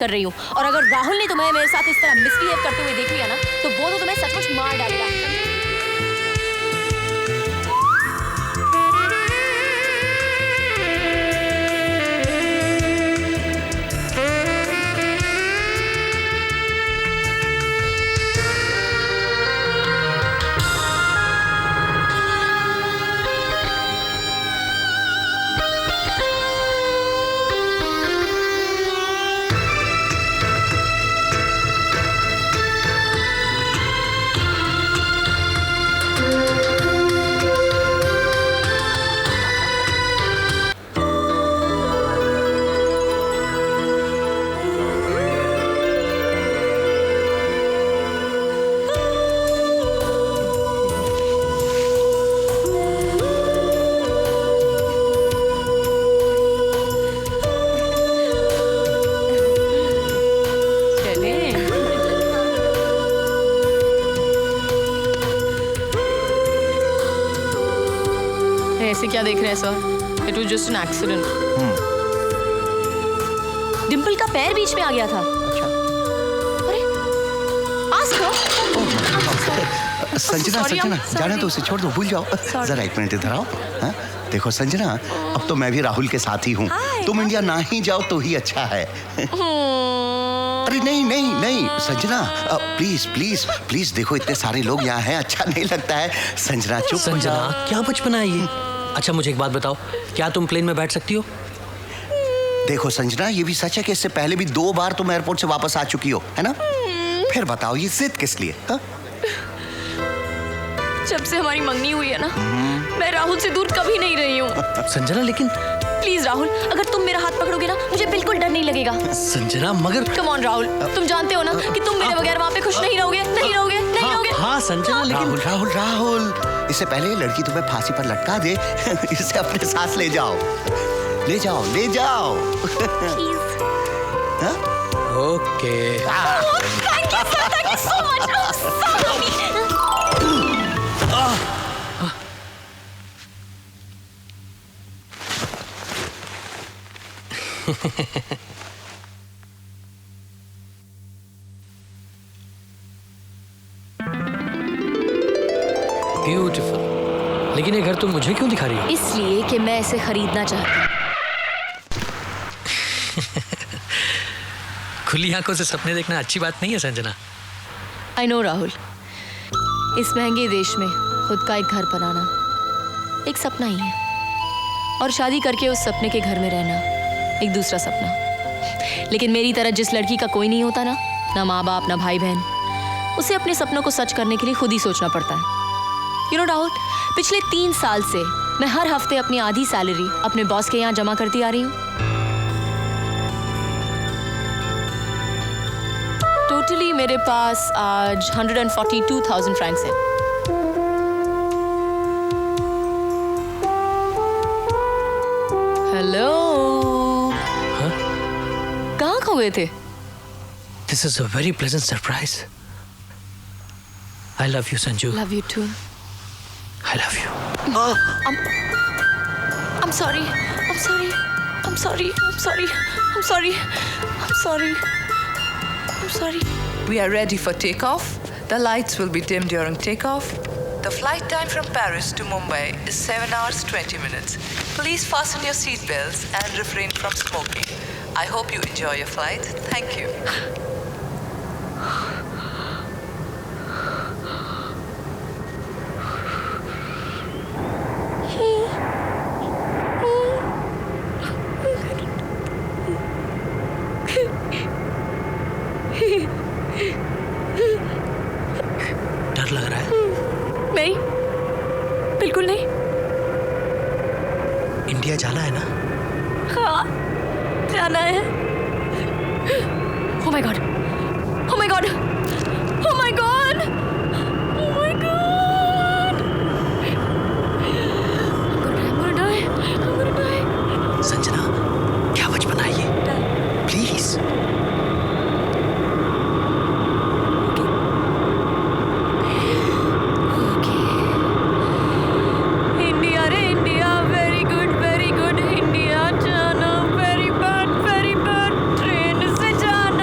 कर रही हूँ। और अगर राहुल ने तुम्हें मेरे साथ इस तरह मिसबिहेव करते हुए देख लिया ना तो वो तो तुम्हें सचमुच मार डालेगा। ऐसे क्या देख रहे हैं sir? It was just an accident. Dimple का पैर बीच में आ गया था। अच्छा। अरे संजना जाने तो उसे छोड़ दो, भूल जाओ। जरा एक मिनट इधर आओ। हाँ? देखो संजना, अब तो मैं भी राहुल के साथ ही हूँ। तुम इंडिया ना ही जाओ तो ही अच्छा है। अरे नहीं नहीं नहीं संजना, प्लीज प्लीज प्लीज, देखो इतने सारे लोग यहाँ हैं, अच्छा नहीं लगता है। संजना चुप। संजना क्या बचपना है ये? अच्छा मुझे एक बात बताओ, क्या तुम प्लेन में बैठ सकती हो? देखो संजना, ये भी सच है कि इससे पहले भी 2 बार तुम एयरपोर्ट से वापस आ चुकी हो, है ना? फिर बताओ ये जिद किस लिए? हा? जब से हमारी मंगनी हुई है ना, मैं राहुल से दूर कभी नहीं रही हूँ। संजना लेकिन प्लीज राहुल, अगर तुम मेरा हाथ पकड़ोगे ना मुझे बिल्कुल डर नहीं लगेगा। संजना मगर कम ऑन राहुल, तुम जानते हो ना कि तुम मेरे बगैर वहाँ पे खुश नहीं रहोगे, नहीं रहोगे, नहीं रहोगे। हाँ संजना लेकिन राहुल राहुल, इससे पहले लड़की तुम्हें फांसी पर लटका दे, इसे अपने साथ ले जाओ, ले जाओ, ले जाओ। Okay. Thank you so much. Beautiful. लेकिन ये घर तुम मुझे क्यों दिखा रही हो? इसलिए कि मैं इसे खरीदना चाहती हूँ। खुली आंखों से सपने देखना अच्छी बात नहीं है संजना। आई नो राहुल, इस महंगे देश में खुद का एक घर बनाना एक सपना ही है, और शादी करके उस सपने के घर में रहना एक दूसरा सपना। लेकिन मेरी तरह जिस लड़की का कोई नहीं होता ना माँ बाप ना भाई बहन, उसे अपने सपनों को सच करने के लिए खुद ही सोचना पड़ता है। यू नो राहुल, पिछले 3 साल से मैं हर हफ्ते अपनी आधी सैलरी अपने बॉस के यहाँ जमा करती आ रही हूँ। टोटली मेरे पास आज 142,000 फ्रैंक्स हैं। हेलो, कहाँ खो गए थे? This is a very pleasant surprise. I love you, Sanju. Love you too. I love you. I'm sorry. I'm sorry. I'm sorry. I'm sorry. I'm sorry. I'm sorry. I'm sorry. We are ready for takeoff. The lights will be dim during takeoff. The flight time from Paris to Mumbai is 7 hours 20 minutes. Please fasten your seatbelts and refrain from smoking. I hope you enjoy your flight. Thank you. डर लग रहा है? नहीं, बिल्कुल नहीं। India जाना है ना? हाँ, जाना है। Oh my God! Oh my God! Oh my God! Oh my God! I'm gonna die. I'm gonna die. Sanjana क्या बचपना है ये? प्लीज। इंडिया रे इंडिया, वेरी गुड इंडिया जाना, वेरी बैड ट्रेन से जाना।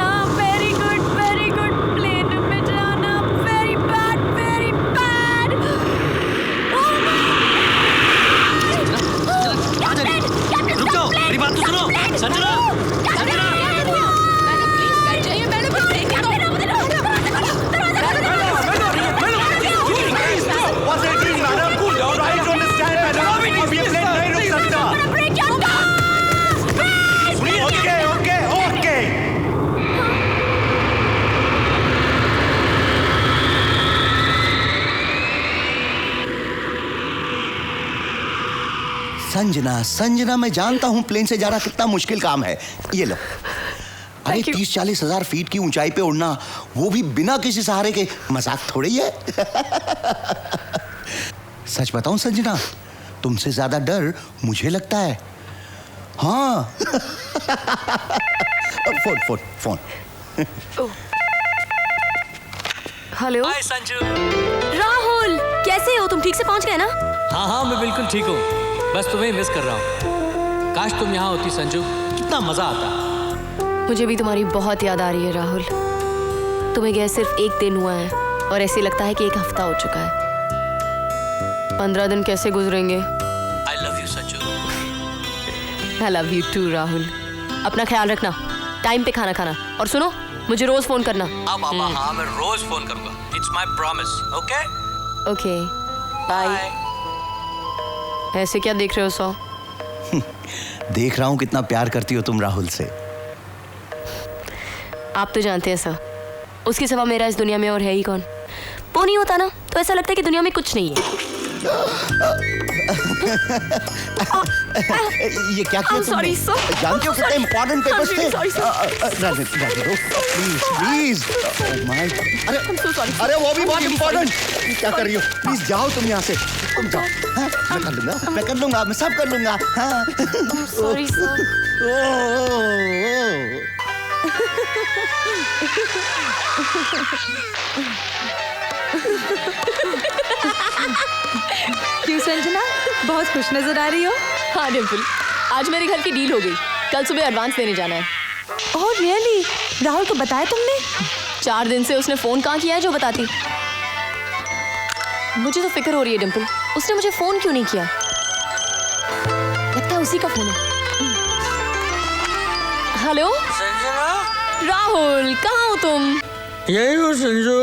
संजना, संजना, मैं जानता हूँ प्लेन से जाना कितना मुश्किल काम है। ये लो। अरे 30-40 हजार फीट की ऊंचाई पे उड़ना, वो भी बिना किसी सहारे के, मजाक थोड़ी है। सच बताऊं संजना, तुमसे ज्यादा डर मुझे लगता है। हाँ। Phone phone phone. हेलो। हाय संजू। राहुल, कैसे हो तुम? ठीक से पहुंच गए ना? हाँ हाँ, मैं बिल्कुल ठीक हूँ, बस तुम्हें मिस कर रहा हूँ। काश तुम यहाँ होती संजू, कितना मजा आता। मुझे भी तुम्हारी बहुत याद आ रही है राहुल। तुम्हें गए सिर्फ 1 दिन हुआ है और ऐसे लगता है कि 1 हफ्ता हो चुका है। 15 दिन कैसे गुजरेंगे? I love you Sanju. I love you too Rahul. अपना ख्याल रखना, टाइम पे खाना खाना, और सुनो, मुझे रोज फोन करना। हाँ पापा, हाँ मैं रोज फोन करूंगा। It's my promise. Okay okay, bye. ऐसे क्या देख रहे हो सौ? देख रहा हूँ कितना प्यार करती हो तुम राहुल से। आप तो जानते हैं सर, उसके सिवा मेरा इस दुनिया में और है ही कौन। वो नहीं होता ना तो ऐसा लगता है कि दुनिया में कुछ नहीं है। ये क्या किया तुमने? जानते हो कितने इम्पोर्टेंट पेपर्स थे? Please please. माय गॉड, अरे वो भी बहुत इम्पोर्टेंट। क्या कर रही हो? प्लीज जाओ तुम यहाँ से, तुम जाओ। हाँ, मैं कर लूंगा, मैं सब कर लूंगा। हाँ। Sorry sir. क्यों संजना, बहुत खुश नजर आ रही हो? हाँ डिम्पल, आज मेरे घर की डील हो गई। कल सुबह एडवांस देने जाना है। Oh really? राहुल को बताया तुमने? 4 दिन से उसने फोन कहाँ किया है जो बताती। मुझे तो फिक्र हो रही है डिम्पल, उसने मुझे फोन क्यों नहीं किया? लगता है उसी का फोन है। हेलो संजना। राहुल, कहाँ हो तुम? यही हूँ संजू,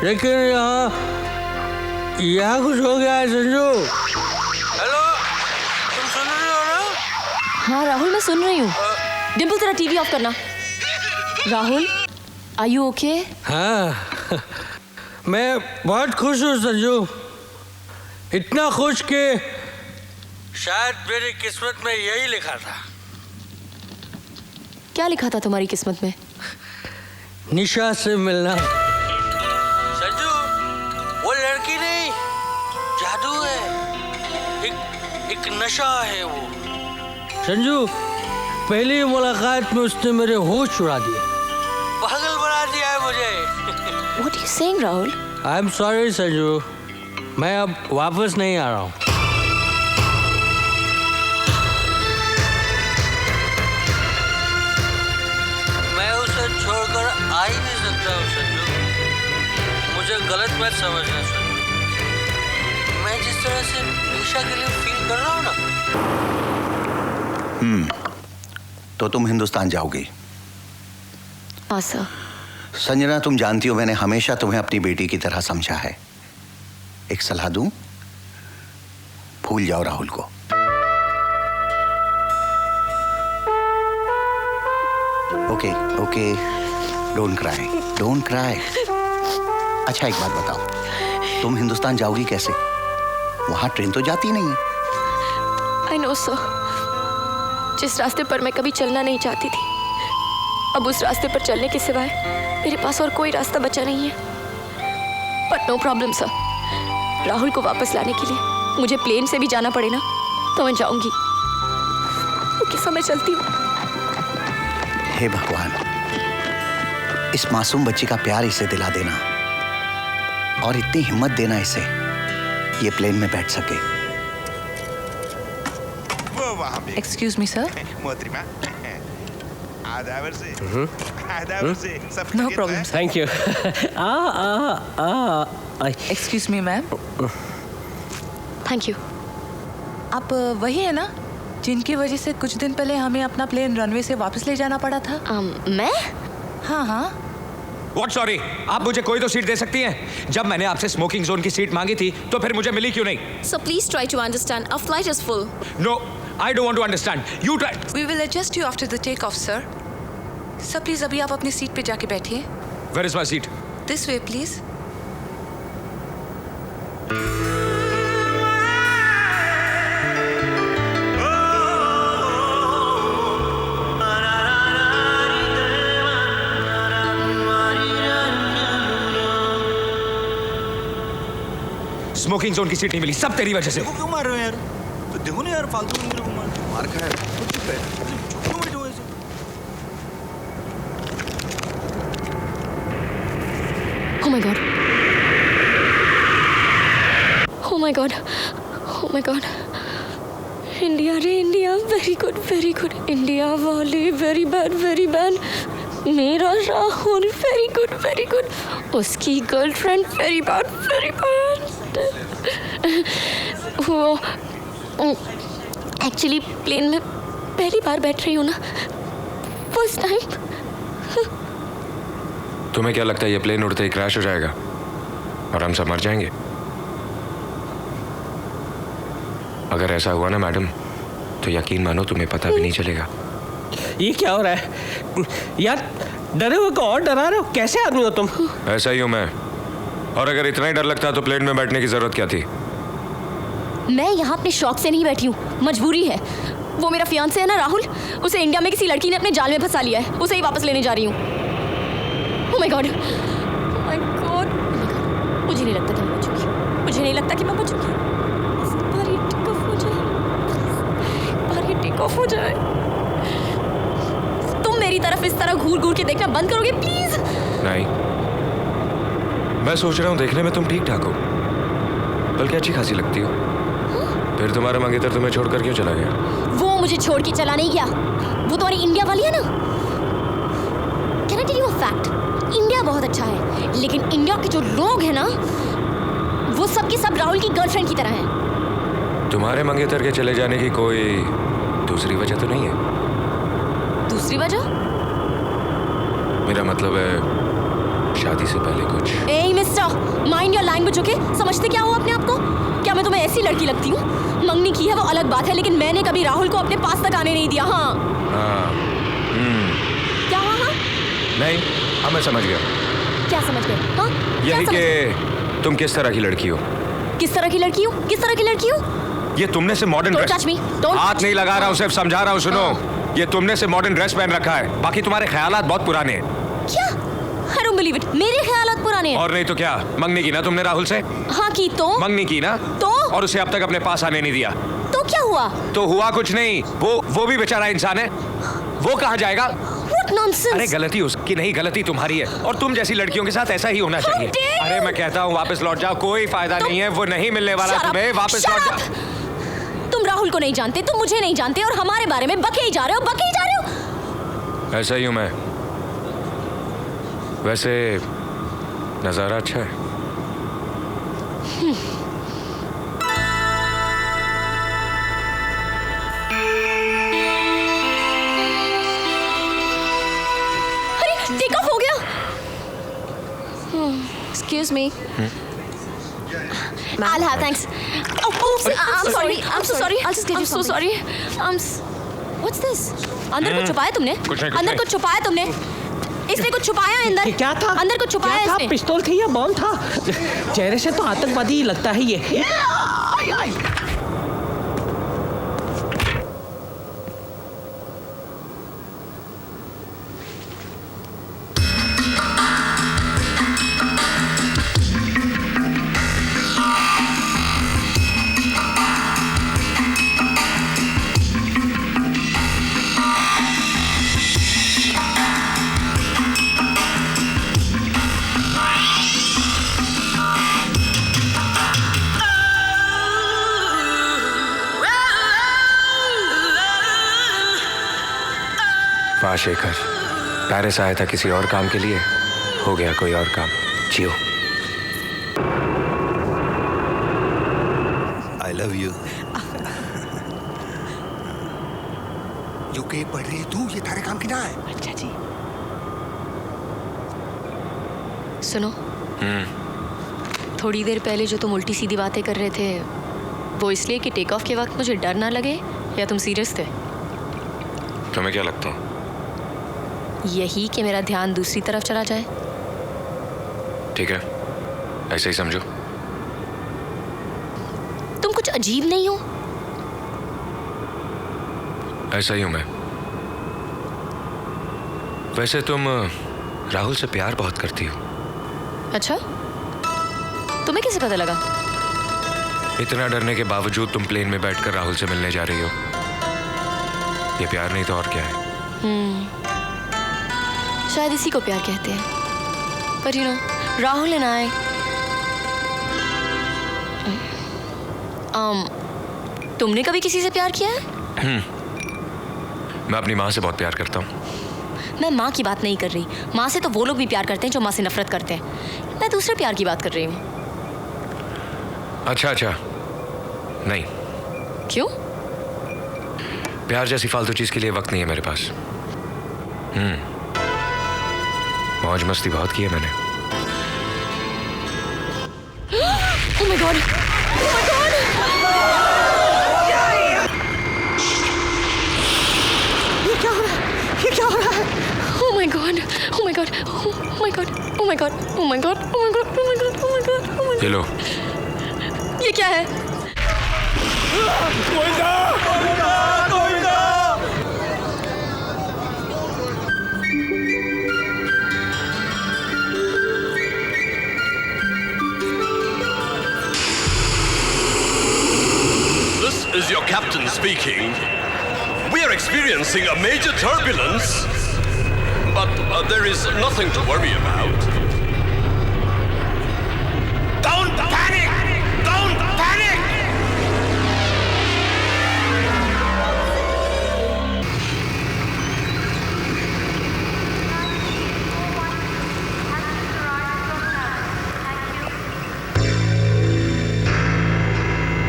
लेकिन यहाँ कुछ हो गया है संजू। हेलो, तुम सुन रहे हो ना? हाँ राहुल, मैं सुन रही हूँ। डिम्पल तेरा टीवी ऑफ करना। Rahul, are you okay? हाँ, मैं बहुत खुश हूँ संजू, इतना खुश कि शायद मेरी किस्मत में यही लिखा था। क्या लिखा था तुम्हारी किस्मत में? निशा से मिलना। संजू, वो लड़की नहीं, जादू है, एक नशा है वो। संजू, पहली मुलाकात में उसने मेरे होश उड़ा दिए, पागल बना दिया है मुझे। What are you saying, Rahul? I am sorry Sanju, मैं अब वापस नहीं आ रहा हूँ। मैं उसे छोड़कर आ ही नहीं सकता हूँ संजू, मुझे गलत मत समझना संजू। मैं जिस तरह से निशा के लिए फील कर रहा हूँ ना। तो तुम हिंदुस्तान जाओगी? हाँ सर। संजना, तुम जानती हो मैंने हमेशा तुम्हें अपनी बेटी की तरह समझा है। एक सलाह दूं, भूल जाओ राहुल को। Okay okay, don't cry, don't cry. अच्छा एक बात बताओ, तुम हिंदुस्तान जाओगी कैसे? वहां ट्रेन तो जाती नहीं है। आई नो सर, जिस रास्ते पर मैं कभी चलना नहीं चाहती थी, अब उस रास्ते पर चलने के सिवाय मेरे पास और कोई रास्ता बचा नहीं है। But no problem sir, Rahul को वापस लाने के लिए मुझे प्लेन से भी जाना पड़े ना तो मैं जाऊंगी। तो किस समय चलती हूँ। हे भगवान, इस मासूम बच्ची का प्यार इसे दिला देना और इतनी हिम्मत देना इसे, ये प्लेन में बैठ सके। Excuse me, sir. No problem, sir. Thank you. Excuse me, ma'am. Thank you. आप वही है ना जिनकी वजह से कुछ दिन पहले हमें अपना प्लेन रनवे से वापस ले जाना पड़ा था? मैं? हाँ हाँ। What sorry? आप मुझे कोई तो सीट दे सकती हैं। जब मैंने आपसे स्मोकिंग जोन की सीट मांगी थी तो फिर मुझे मिली क्यों नहीं? So please try to understand. Our flight is full. No, I don't want to understand. You try. We will adjust you after the takeoff, sir. Sir, please अभी आप अपनी सीट पे जाके बैठिए। Where is my seat? This way, please. Smoking zone की seat नहीं मिली, सब तेरी वजह से। क्यों मार रहे हो यार? तो देखो ना यार, फालतू में मेरे को मार खाया। चुप है, क्यों बैठे हो ऐसे? Oh my God. Oh my God. Oh my God. India रे इंडिया, वेरी गुड। इंडिया वाले वेरी बैड। मेरा राहुल वेरी गुड। उसकी गर्लफ्रेंड वेरी बैड। वो एक्चुअली प्लेन में पहली बार बैठ रही हूँ ना, फर्स्ट टाइम। तुम्हें क्या लगता है ये प्लेन उड़ते ही क्रैश हो जाएगा और हम सब मर जाएंगे? अगर ऐसा हुआ ना मैडम, तो यकीन मानो तुम्हें पता भी नहीं चलेगा। ये क्या हो रहा है यार? डरे हुए को और डरा रहे हो? कैसे आदमी हो तुम? ऐसा ही हूं मैं। और अगर इतना ही डर लगता तो प्लेन में बैठने की जरूरत क्या थी? मैं यहाँ अपने शौक से नहीं बैठी हूँ, मजबूरी है। वो मेरा फियांसे है ना राहुल, उसे इंडिया में किसी लड़की ने अपने जाल में फंसा लिया है, उसे ही वापस लेने जा रही हूँ। Oh my God. मुझे नहीं लगता कि मैं बचूंगी। बार ये टेक ऑफ हो जाए। तुम मेरी तरफ इस तरह घूर के देखना बंद करोगे प्लीज? नहीं, मैं सोच रहा हूँ देखने में तुम ठीक ठाक हो, बल्कि अच्छी खासी लगती हो। फिर तुम्हारा मंगेतर तुम्हें छोड़कर क्यों चला गया? वो मुझे छोड़ के चला नहीं गया, वो तुम्हारी इंडिया वाली है ना। Can I tell you a fact? India बहुत अच्छा है, लेकिन इंडिया के जो लोग हैं ना, वो सब के सब राहुल की गर्लफ्रेंड की तरह हैं। तुम्हारे मंगेतर के चले जाने की कोई दूसरी वजह तो नहीं है? दूसरी वजह? मेरा मतलब है शादी से पहले कुछ। ए mister, mind your language, okay? समझते क्या हो अपने आप को? क्या मैं तुम्हें ऐसी लड़की लगती हूँ? मंगनी की है वो अलग बात है, लेकिन मैंने कभी राहुल को अपने पास तक आने नहीं दिया। हाँ। क्या? हाँ? नहीं, हाँ मैं समझ गया। क्या समझ गए? हाँ? यही कि तुम किस तरह की लड़की हो। किस तरह की लड़की हूँ? ये तुमने से modern Don't touch me. Don't हाथ touch नहीं me. लगा रहा हूँ, सिर्फ समझा रहा हूँ। सुनो, ये तुमने से मॉडर्न ड्रेस पहन रखा है, बाकी तुम्हारे ख्यालात बहुत पुराने हैं। क्या? I don't believe it. मेरे ख्यालात पुराने हैं। और नहीं तो क्या? मंगनी की ना तुमने राहुल से? हाँ की तो। मंगनी की ना? तो? और उसे अब तक अपने पास आने नहीं दिया। तो क्या हुआ? तो हुआ कुछ नहीं, वो भी बेचारा इंसान है, वो कहाँ जाएगा? What nonsense? अरे गलती उसकी नहीं, गलती तुम्हारी है, और तुम जैसी लड़कियों के साथ ऐसा ही होना चाहिए। dare अरे मैं कहता हूँ वापस लौट जाओ, कोई फायदा नहीं है, वो नहीं मिलने वाला Shut up. तुम्हें, वापस Shut लौट up. जाओ। तुम राहुल को नहीं जानते, तुम मुझे नहीं जानते, और हमारे बारे में बके ही जा रहे हो। ऐसा ही हूँ मैं। वैसे नजारा अच्छा है। अरे टेक ऑफ हो गया। Excuse me. I'll have thanks. Oh, oops. I'm sorry. I'm so sorry. I'll just get you I'm so something. sorry. What's this? अंदर कुछ छुपाया तुमने? कुछ नहीं, कुछ अंदर नहीं। कुछ छुपाया तुमने? इसने कुछ छुपाया है अंदर? क्या था? अंदर कुछ छुपाया क्या था? इसने? पिस्तौल थी या बॉम्ब था? चेहरे से तो आतंकवादी ही लगता है ये। वाह शेखर, पेरिस आया था किसी और काम के लिए, हो गया कोई और काम। जियो। I love you. यूके पढ़ रही तू, ये थारे काम की ना है। अच्छा जी। सुनो, थोड़ी देर पहले जो तुम उल्टी सीधी बातें कर रहे थे, वो इसलिए कि टेक ऑफ के वक्त मुझे डर ना लगे, या तुम सीरियस थे? तुम्हें क्या लगता है? यही कि मेरा ध्यान दूसरी तरफ चला जाए। ठीक है, ऐसे ही समझो। तुम कुछ अजीब नहीं हो? ऐसा ही हूं मैं। वैसे तुम राहुल से प्यार बहुत करती हो। अच्छा, तुम्हें कैसे पता लगा? इतना डरने के बावजूद तुम प्लेन में बैठकर राहुल से मिलने जा रही हो। ये प्यार नहीं तो और क्या है? शायद इसी को प्यार कहते हैं। पर you know, Rahul and I तुमने कभी किसी से प्यार किया है? मैं अपनी माँ से बहुत प्यार करता हूँ। मैं माँ की बात नहीं कर रही। माँ से तो वो लोग भी प्यार करते हैं जो माँ से नफरत करते हैं। मैं दूसरे प्यार की बात कर रही हूँ। अच्छा नहीं, क्यों? प्यार जैसी फालतू चीज के लिए वक्त नहीं है मेरे पास। मौज मस्ती बहुत की है मैंने। Oh my God! Oh my God! ये क्या हो रहा है? ये क्या हो रहा है? Oh my God! Oh my God! Oh my God! Oh my God! Oh my God! Oh my God! Oh my God! Oh my God! Oh my God! ये लो। ये क्या है? This is your captain speaking. We are experiencing a major turbulence, but there is nothing to worry about. Don't panic! Don't panic!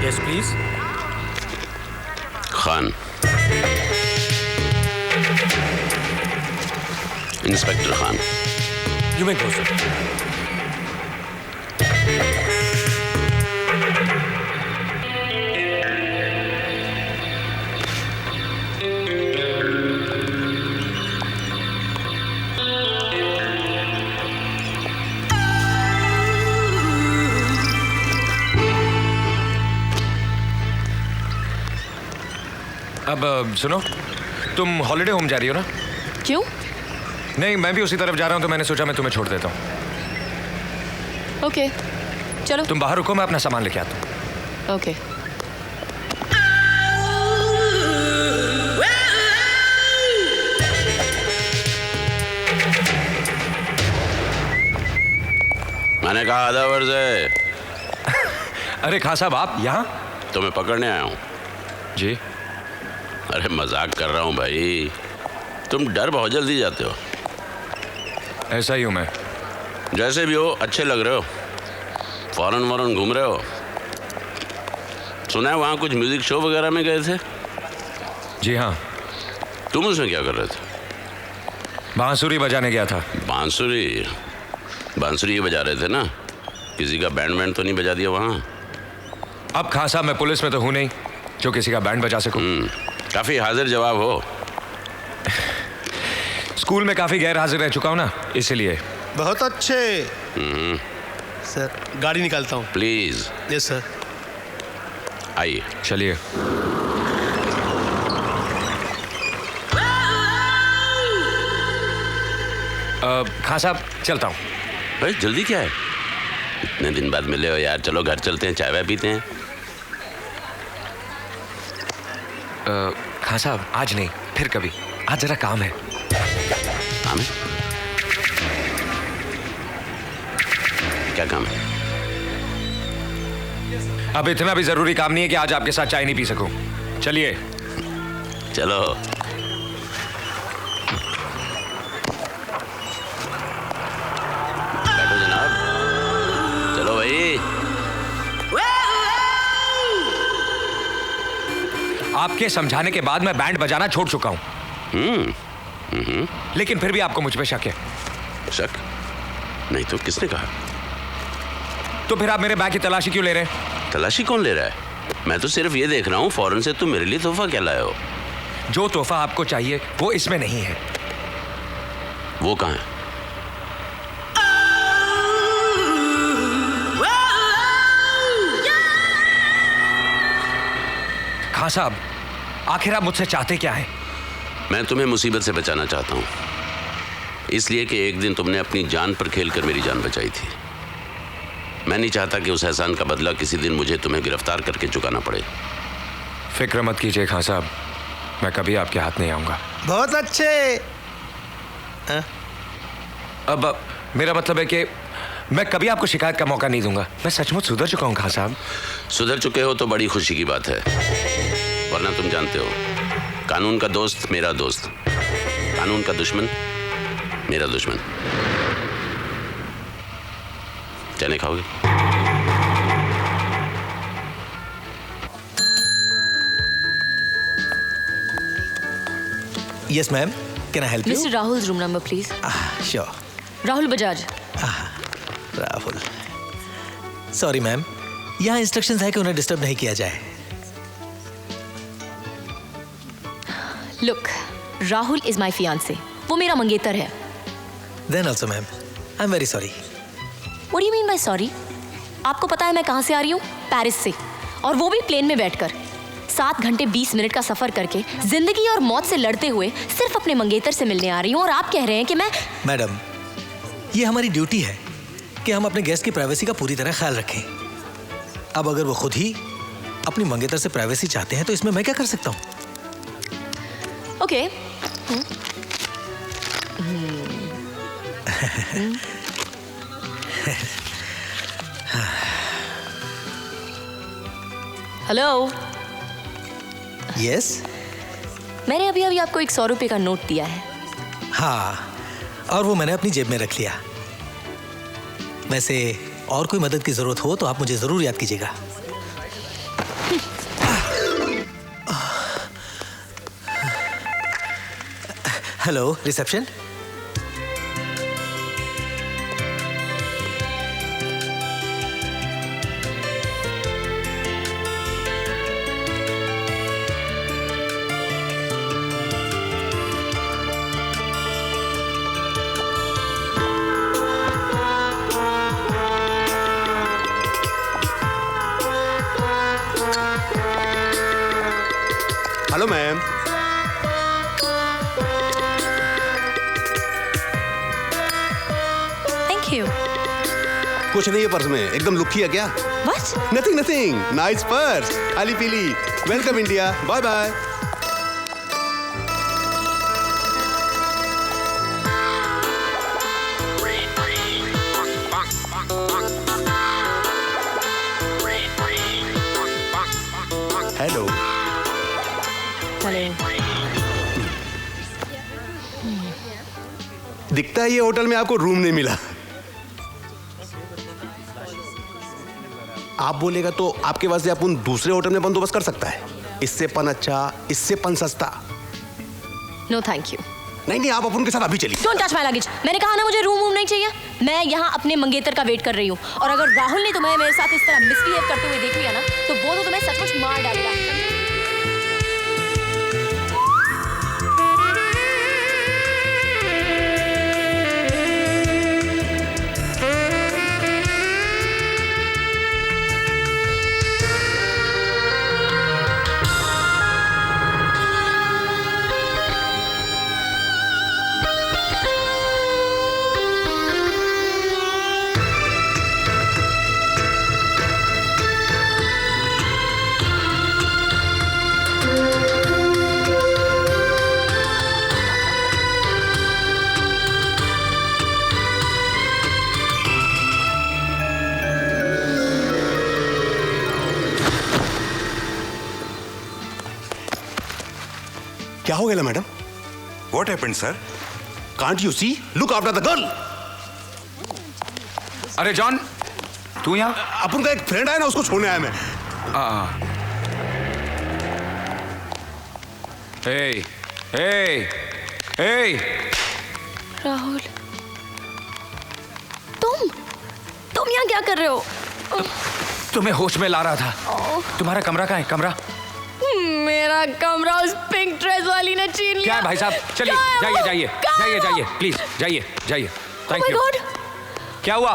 Yes, please. Khan. Inspector Khan. You may go, sir. अब सुनो, तुम holiday home जा रही हो ना? क्यों? नहीं, मैं भी उसी तरफ जा रहा हूँ, तो मैंने सोचा मैं तुम्हें छोड़ देता हूँ। ओके, चलो। तुम बाहर रुको, मैं अपना सामान लेके आता हूँ। ओके। मैंने कहा आधा वर्ष है। अरे खान साहब, आप यहाँ? तुम्हें पकड़ने आया हूँ। जी? अरे मजाक कर रहा हूँ भाई, तुम डर बहुत जल्दी जाते हो। ऐसा ही हूँ मैं। जैसे भी हो अच्छे लग रहे हो। फॉरेन वॉरेन घूम रहे हो। सुना है वहाँ कुछ म्यूजिक शो वगैरह में गए थे? जी हाँ। तुम उसमें क्या कर रहे थे? बांसुरी बजाने गया था। बांसुरी ही बजा रहे थे ना? किसी का बैंड तो नहीं बजा दिया वहाँ? अब खान साहब, मैं पुलिस में तो हूँ नहीं जो किसी का बैंड बजा सकूं। काफी हाजिर जवाब हो। स्कूल में काफी गैर हाजिर रह चुका हूँ ना, इसलिए। बहुत अच्छे। सर, गाड़ी निकालता हूँ। प्लीज। Yes sir. आइए, चलिए। खान साहब, चलता हूँ। भाई जल्दी क्या है? इतने दिन बाद मिले हो यार, चलो घर चलते हैं, चाय वाय पीते हैं। खान साहब, आज नहीं, फिर कभी। आज जरा काम है। काम है? क्या काम है? अब इतना भी जरूरी काम नहीं है कि आज आपके साथ चाय नहीं पी सकूं। चलिए। चलो। बैठो जनाब। चलो भाई। आपके समझाने के बाद मैं बैंड बजाना छोड़ चुका हूं। लेकिन फिर भी आपको मुझ पे शक है। शक? नहीं तो किसने कहा? तो फिर आप मेरे बैग की तलाशी क्यों ले रहे हैं? तलाशी कौन ले रहा है? मैं तो सिर्फ ये देख रहा हूँ फॉरेन से तुम मेरे लिए तोहफा क्या लाए हो। जो तोहफा आपको चाहिए वो इसमें नहीं है। वो कहाँ है? खान साहब, आखिर आप मुझसे चाहते क्या हैं? मैं तुम्हें मुसीबत से बचाना चाहता हूँ, इसलिए कि एक दिन तुमने अपनी जान पर खेलकर मेरी जान बचाई थी। मैं नहीं चाहता कि उस एहसान का बदला किसी दिन मुझे तुम्हें गिरफ्तार करके चुकाना पड़े। फिक्र मत कीजिए खान साहब, मैं कभी आपके हाथ नहीं आऊंगा। बहुत अच्छे। अब मेरा मतलब है कि मैं कभी आपको शिकायत का मौका नहीं दूंगा। मैं सचमुच सुधर चुका हूं खान साहब। सुधर चुके हो तो बड़ी खुशी की बात है, वरना तुम जानते हो कानून का दोस्त मेरा दोस्त, कानून का दुश्मन मेरा दुश्मन। चने खाओगे? Yes ma'am, can I help you? Mister Rahul room number please. Sure. Rahul Bajaj. Rahul, sorry ma'am, यहाँ इंस्ट्रक्शंस है कि उन्हें डिस्टर्ब नहीं किया जाए। Look, Rahul is my fiancee, वो मेरा मंगेतर है। Then also ma'am, I am very sorry. What do you mean by sorry? आपको पता है मैं कहाँ से आ रही हूँ? पेरिस से, और वो भी प्लेन में बैठकर। 7 घंटे 20 मिनट का सफर करके जिंदगी और मौत से लड़ते हुए सिर्फ अपने मंगेतर से मिलने आ रही हूँ, और आप कह रहे हैं कि मैं... मैडम, ये हमारी ड्यूटी है कि हम अपने गेस्ट की प्राइवेसी का पूरी तरह ख्याल रखें। अब अगर वो खुद ही अपनी मंगेतर से प्राइवेसी चाहते हैं तो इसमें मैं क्या कर सकता हूँ? ओके। हेलो। यस। मैंने अभी अभी आपको एक 100 रुपये का नोट दिया है। हाँ, और वो मैंने अपनी जेब में रख लिया। वैसे और कोई मदद की जरूरत हो तो आप मुझे जरूर याद कीजिएगा। Hello reception. Hello ma'am. Thank you. कुछ नहीं है पर्स में, एकदम लुकी है क्या? What? Nothing nothing, nice purse, आली पीली। Welcome India, bye bye. Hello. दिखता है ये होटल में आपको रूम नहीं मिला। आप बोलेगा तो आपके वास्ते अपन दूसरे होटल में बंदोबस्त कर सकता है। इससे पन अच्छा, इससे पन सस्ता। No thank you. नहीं, आप अपन के साथ अभी चलिए। Don't touch my luggage. मैंने कहा ना मुझे रूम नहीं चाहिए। मैं यहाँ अपने मंगेतर का वेट कर रही हूँ, और अगर राहुल ने तुम्हें मेरे साथ इस तरह मिसबिहेव करते हुए देख लिया ना, तो वो तो तुम्हें सचमुच मार डालेगा। क्या हो गया madam? What happened, sir? Can't you see? Look after the girl. अरे जॉन, तू यहाँ? अपन का एक फ्रेंड आया ना, उसको छोड़ने आया मैं। Hey, hey, hey. राहुल, तुम यहाँ क्या कर रहे हो? तुम्हें होश में ला रहा था। तुम्हारा कमरा कहाँ है? कमरा? मेरा कमरा उस पिंक ड्रेस वाली ने छीन लिया। क्या है भाई साहब? चलिए, जाइए, प्लीज जाइए। Thank you. क्या हुआ?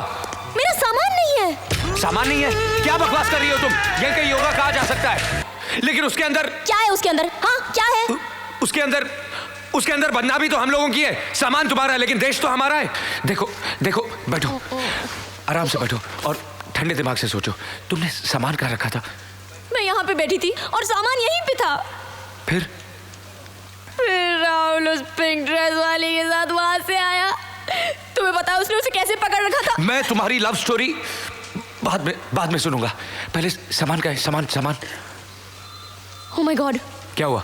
मेरा सामान नहीं है। सामान नहीं है? क्या बकवास कर रही हो तुम? ये कहीं योगा कहा जा सकता है, लेकिन उसके अंदर क्या है? उसके अंदर हाँ क्या है? उसके अंदर बदनामी तो हम लोगों की है, सामान तुम्हारा है, लेकिन देश तो हमारा है। देखो, बैठो, आराम से बैठो और ठंडे दिमाग से सोचो, तुमने सामान कहाँ रखा था? मैं यहाँ पे बैठी थी और सामान यहीं पे था। फिर राहुल उस पिंक ड्रेस वाली के साथ वहां से आया। तुम्हें पता है उसने उसे कैसे पकड़ रखा था? मैं तुम्हारी लव स्टोरी बाद में सुनूंगा, पहले सामान का है। सामान। ओह माय गॉड, क्या हुआ?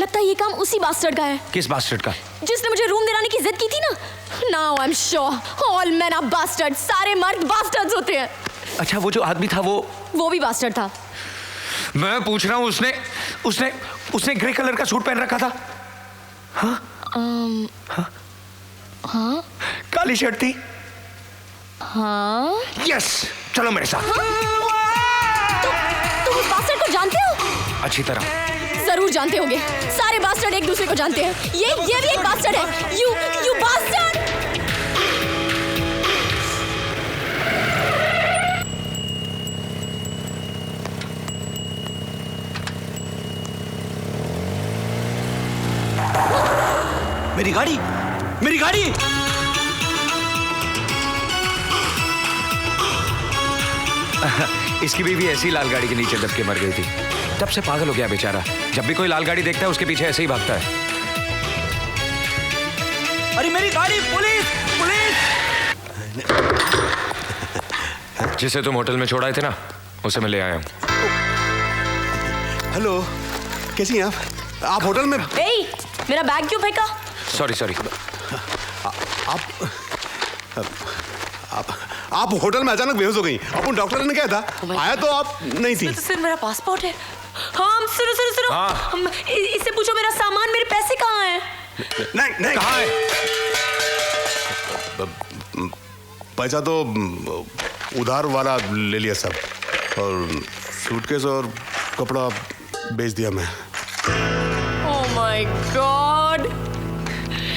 लगता है ये काम उसी बास्टर्ड का है। किस बास्टर्ड का? जिसने मुझे रूम दिलाने की जिद की थी ना। Now I am sure all men are bastard. सारे मर्द बास्टर्ड्स होते हैं। अच्छा, वो जो आदमी था वो भी बास्टर्ड था। मैं पूछ रहा हूँ, उसने ग्रे कलर का सूट पहन रखा था? हाँ। काली शर्ट थी? हाँ। यस, चलो मेरे साथ। तुम उस बास्टर्ड को जानते हो? अच्छी तरह। जरूर जानते होंगे। सारे बास्टर्ड एक दूसरे को जानते हैं। ये भी एक बास्टर्ड है। You bastard. मेरी गाड़ी। इसकी बीवी ऐसी लाल गाड़ी के नीचे दब के मर गई थी। तब से पागल हो गया बेचारा। जब भी कोई लाल गाड़ी देखता है उसके पीछे ऐसे ही भागता है। अरे मेरी गाड़ी! पुलिस! जिसे तुम होटल में छोड़ाए थे ना, उसे मैं ले आया हूँ। हेलो, कैसी हैं आप होटल में? मेरा बैग क्यों फेंका? सॉरी। आप होटल में अचानक बेहोश हो गई। अपन डॉक्टर ने कहा था, आया तो आप नहीं थी। तो सिर्फ मेरा पासपोर्ट है। हाँ, सुनो। हाँ। इससे पूछो मेरा सामान, मेरे पैसे कहाँ हैं? नहीं कहाँ है? पैसा तो उधार वाला ले लिया सब, और सूटकेस और कपड़ा बेच दिया मैं। ओह my God.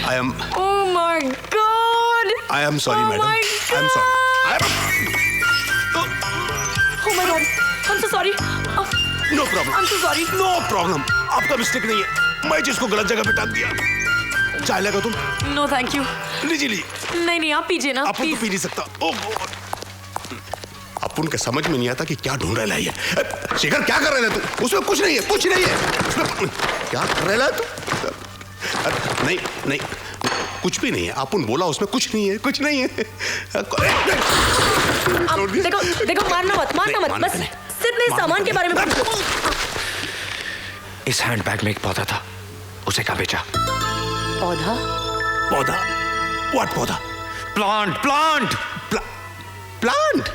I am sorry, madam. I am sorry. Oh my God. I'm so sorry. No problem. I'm so sorry. No problem. आपका मिस्टेक नहीं है। मैं जिसको गलत जगह पे टांग दिया। चाय लेगा तुम? No, thank you. लीजिए। नहीं, आप पीजिए ना। अपन तो पी नहीं सकता। अपन के समझ में नहीं आता कि क्या ढूंढ रहा है। शेखर, क्या कर रहा है तू? उसमें कुछ नहीं है। उसमें क्या कर रहा है तू? नहीं, कुछ भी नहीं है। अपन बोला उसमें कुछ नहीं है। देखो, मारना मत। बस सिर्फ मेरे सामान के बारे में पूछो। इस हैंडबैग में एक पौधा था, उसे कहाँ बेचा? पौधा? What पौधा? प्लांट?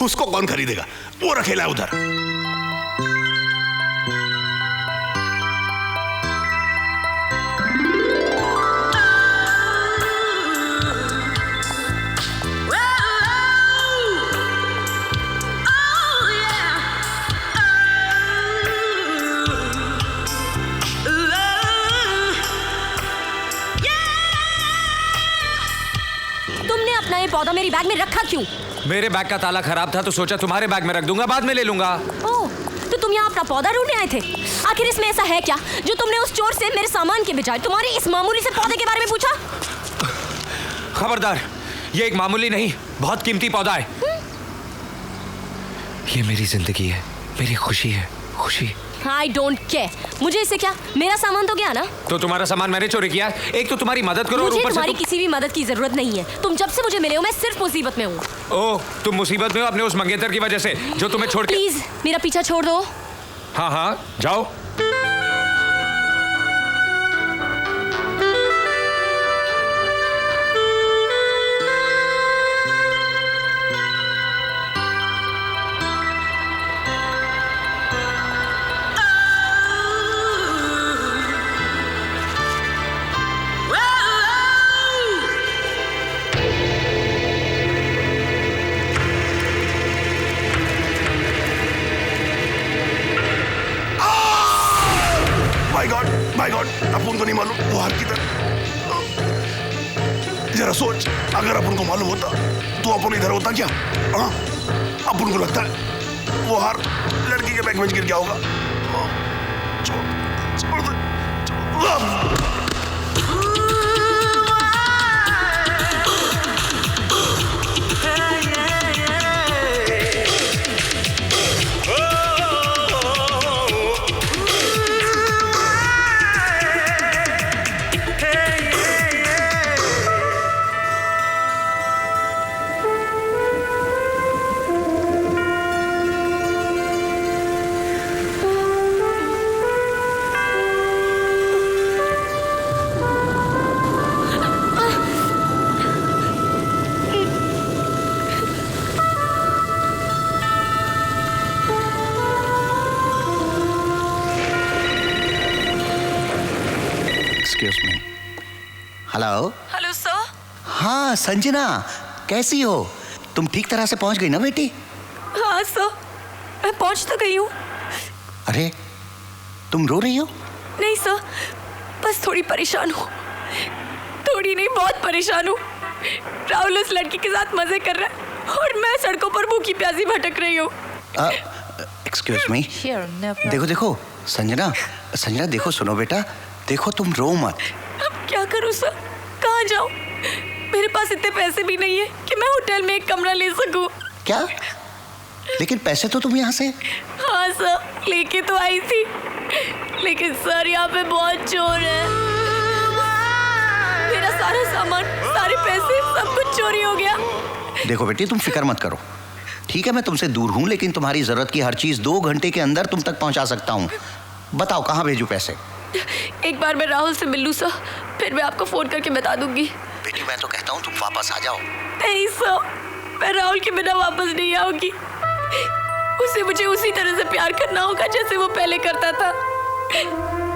उसको कौन खरीदेगा? वो रखेला उधर। ये पौधा मेरी बैग में रखा क्यों? मेरे बैग का ताला खराब था तो सोचा तुम्हारे बैग में रख दूंगा, बाद में ले लूंगा। ओह, तो तुम यहाँ अपना पौधा ढूंढने आए थे? आखिर इसमें ऐसा है क्या जो तुमने उस चोर से मेरे सामान के बजाय तुम्हारे इस मामूली से पौधे के बारे में पूछा? खबरदार, ये एक मामूली नहीं, बहुत कीमती पौधा है। ये मेरी जिंदगी है, मेरी खुशी है, खुशी। I don't care. मुझे इससे क्या? मेरा सामान तो गया ना? तो तुम्हारा सामान मैंने चोरी किया? एक तो तुम्हारी मदद करो, मुझे ऊपर से तुम्हारी किसी भी मदद की जरूरत नहीं है। तुम जब से मुझे मिले हो मैं सिर्फ मुसीबत में हूँ। ओह, तुम मुसीबत में हो अपने उस मंगेतर की वजह से जो तुम्हें छोड़ के। प्लीज मेरा पीछा छोड़ दो। हाँ, जाओ। अपन को नहीं मालूम वो हार किधर। जरा सोच, अगर अपन को मालूम होता तो अपन इधर होता क्या? हाँ, अपन को लगता है वो हार लड़की के बैग में गिर गया होगा। छोड़ दे। Excuse me. Hello. Hello sir. हाँ संजना, कैसी हो? तुम ठीक तरह से पहुंच गई ना बेटी? हाँ सर, मैं पहुंच तो गई हूँ। अरे तुम रो रही हो? नहीं सर, बस थोड़ी परेशान हूँ। थोड़ी नहीं, बहुत परेशान हूँ। राहुल उस लड़की के साथ मजे कर रहा है और मैं सड़कों पर भूखी प्यासी भटक रही हूँ। Excuse me. देखो देखो संजना, संजना देखो, सुनो बेटा, देखो तुम रो मत। अब क्या करूँ सर, कहाँ जाऊँ? मेरे पास इतने पैसे भी नहीं है कि मैं होटल में एक कमरा ले सकूँ। क्या? लेकिन पैसे तो तुम यहाँ से। हाँ सर, लेके तो आई थी, लेकिन सर यहाँ पे बहुत चोर है। मेरा सारा सामान, सारे पैसे, सब कुछ चोरी हो गया। देखो बेटी, तुम फिक्र मत करो, ठीक है? मैं तुमसे दूर हूँ, लेकिन तुम्हारी जरूरत की हर चीज 2 घंटे के अंदर तुम तक पहुँचा सकता हूँ। बताओ कहाँ भेजूँ पैसे? एक बार मैं राहुल से मिल लूँ सर, फिर मैं आपको फोन करके बता दूंगी। बेटी मैं तो कहता हूँ तुम वापस आ जाओ। नहीं सर, मैं राहुल के बिना वापस नहीं आऊंगी। उसे मुझे उसी तरह से प्यार करना होगा जैसे वो पहले करता था।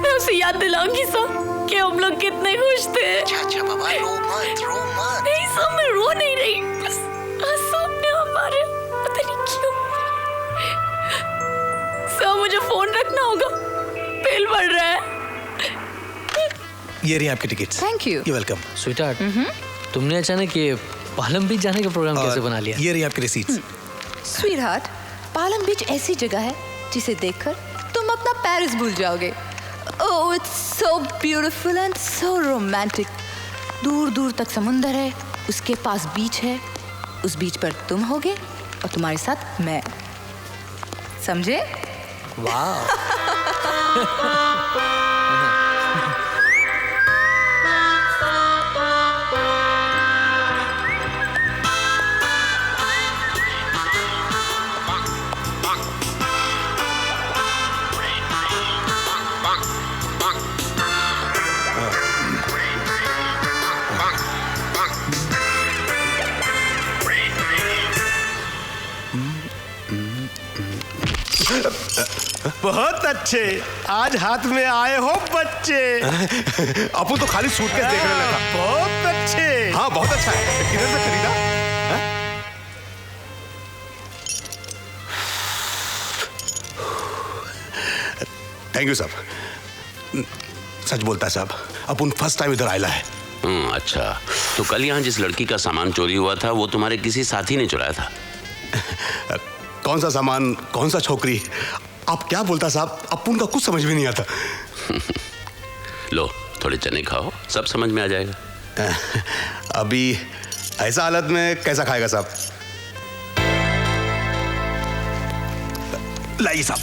मैं उसे याद दिलाऊंगी सर कि हम लोग कितने खुश थे। अच्छा बाबा, रो मत, रो मत। नहीं सर, मैं रो नहीं रही, बस सामने हमारे पता नहीं क्यों। सर मुझे फोन रखना होगा, बिल बढ़ रहा है। ये रही आपकी ticket. Thank you. You welcome. Sweetheart, तुमने अचानक ये पालम बीच जाने का प्रोग्राम कैसे बना लिया? ये रही आपकी रिसीट्स। स्वीटहार्ट, पालम बीच ऐसी जगह है जिसे देखकर तुम अपना पेरिस भूल जाओगे। Oh, it's so beautiful and so romantic. दूर दूर तक समुंदर है, उसके पास बीच है, उस बीच पर तुम होगे और तुम्हारे साथ मैं। समझे? वाह। बहुत अच्छे, आज हाथ में आए हो बच्चे। अपू तो खाली सूटकेस देखने लगा। बहुत अच्छे। हाँ बहुत अच्छा है। किधर से खरीदा? थैंक यू साहब। सच बोलता है साहब, अपन फर्स्ट टाइम इधर आयला है। अच्छा, तो कल यहाँ जिस लड़की का सामान चोरी हुआ था वो तुम्हारे किसी साथी ने चुराया था? कौन सा सामान, कौन सा छोकरी, आप क्या बोलता साहब, अपन का कुछ समझ में नहीं आता। लो थोड़े चने खाओ, सब समझ में आ जाएगा। अभी ऐसा हालत में कैसा खाएगा साहब? लाइए साहब।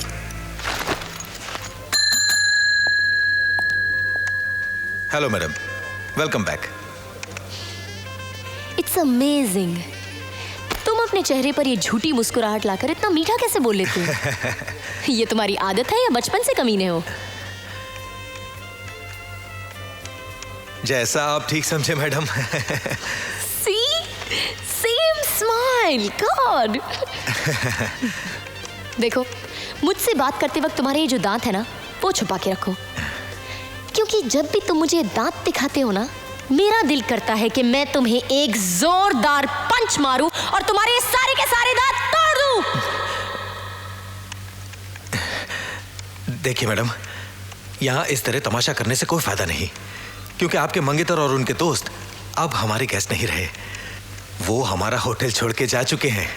Hello madam, welcome back. It's amazing, तुम अपने चेहरे पर ये झूठी मुस्कुराहट लाकर इतना मीठा कैसे बोल लेते हो? ये तुम्हारी आदत है या बचपन से कमीने हो? जैसा आप ठीक समझे मैडम। सी, सेम स्माइल, गॉड। देखो, मुझसे बात करते वक्त तुम्हारे ये जो दांत है ना, वो छुपा के रखो, क्योंकि जब भी तुम मुझे दांत दिखाते हो ना, मेरा दिल करता है कि मैं तुम्हें एक जोरदार पंच मारूं और तुम्हारे सारे के सारे दांत तोड़ दूं। देखिए मैडम, यहाँ इस तरह तमाशा करने से कोई फायदा नहीं, क्योंकि आपके मंगेतर और उनके दोस्त अब हमारे गेस्ट नहीं रहे। वो हमारा होटल छोड़ के जा चुके हैं।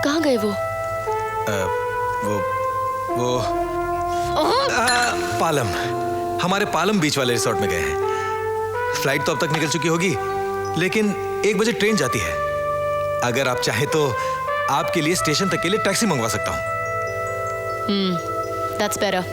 कहाँ गए वो? पालम, हमारे पालम बीच वाले रिसोर्ट में गए हैं। फ्लाइट तो अब तक निकल चुकी होगी, लेकिन 1 बजे ट्रेन जाती है। अगर आप चाहे तो आपके लिए स्टेशन तक के लिए टैक्सी मंगवा सकता हूँ। That's better.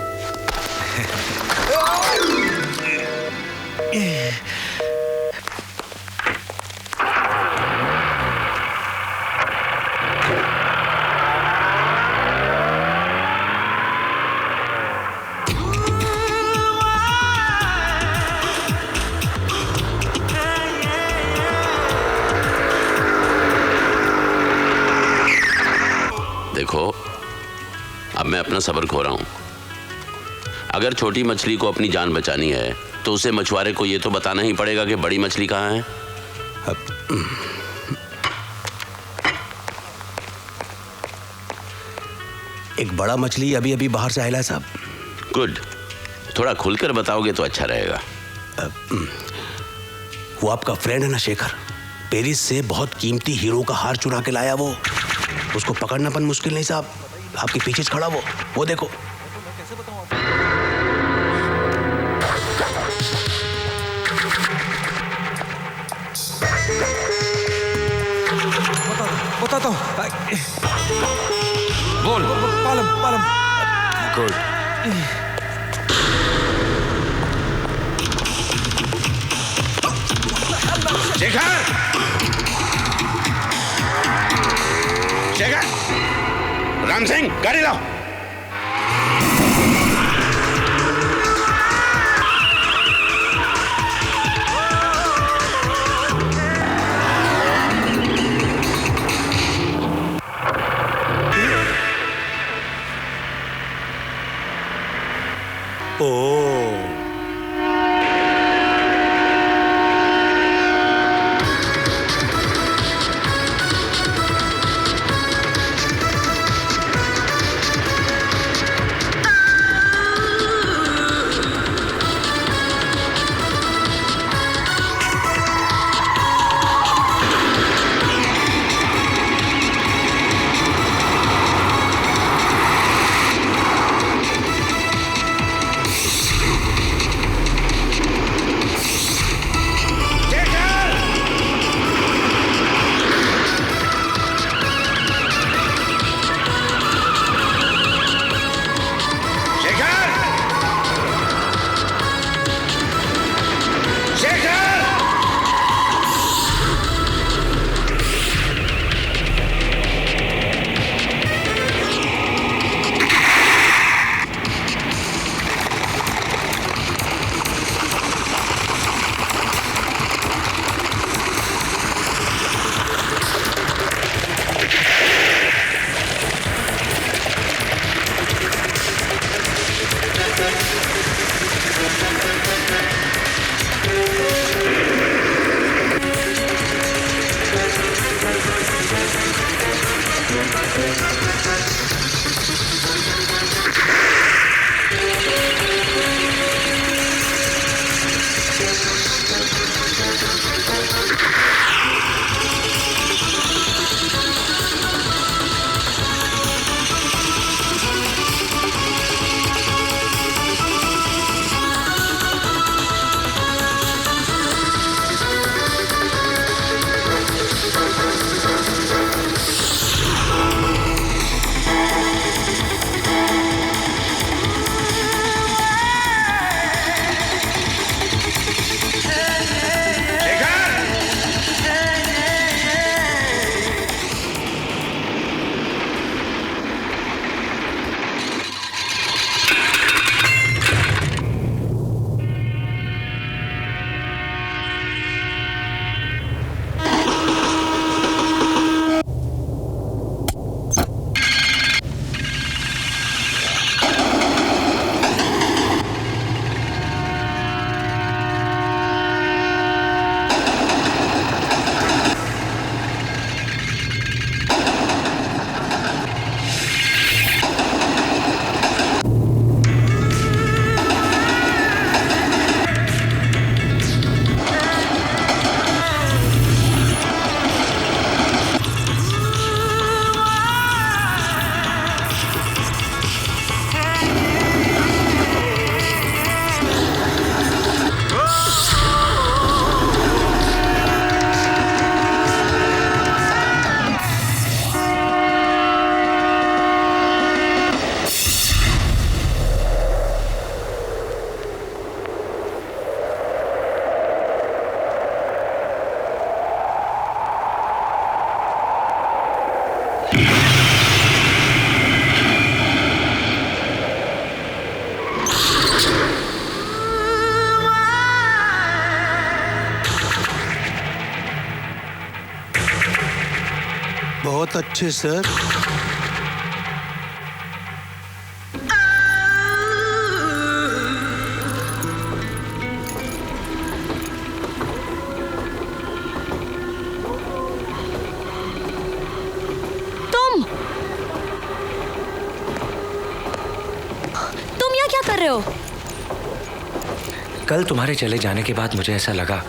देखो, अब मैं अपना सब्र खो रहा हूं। अगर छोटी मछली को अपनी जान बचानी है तो उसे मछुआरे को ये तो बताना ही पड़ेगा कि बड़ी मछली कहाँ है। एक बड़ा मछली अभी अभी बाहर से आया है साहब। गुड, थोड़ा खुलकर बताओगे तो अच्छा रहेगा। वो आपका फ्रेंड है ना शेखर, पेरिस से बहुत कीमती हीरो का हार चुरा के लाया वो। उसको पकड़ना पन मुश्किल नहीं साहब, आपके पीछे खड़ा वो देखो। बताता हूँ। बोल। पालम। गुड। शेखर! राम सिंह, गाड़ी लाओ। बहुत अच्छे सर। हो? कल तुम्हारे चले जाने के बाद मुझे ऐसा लगा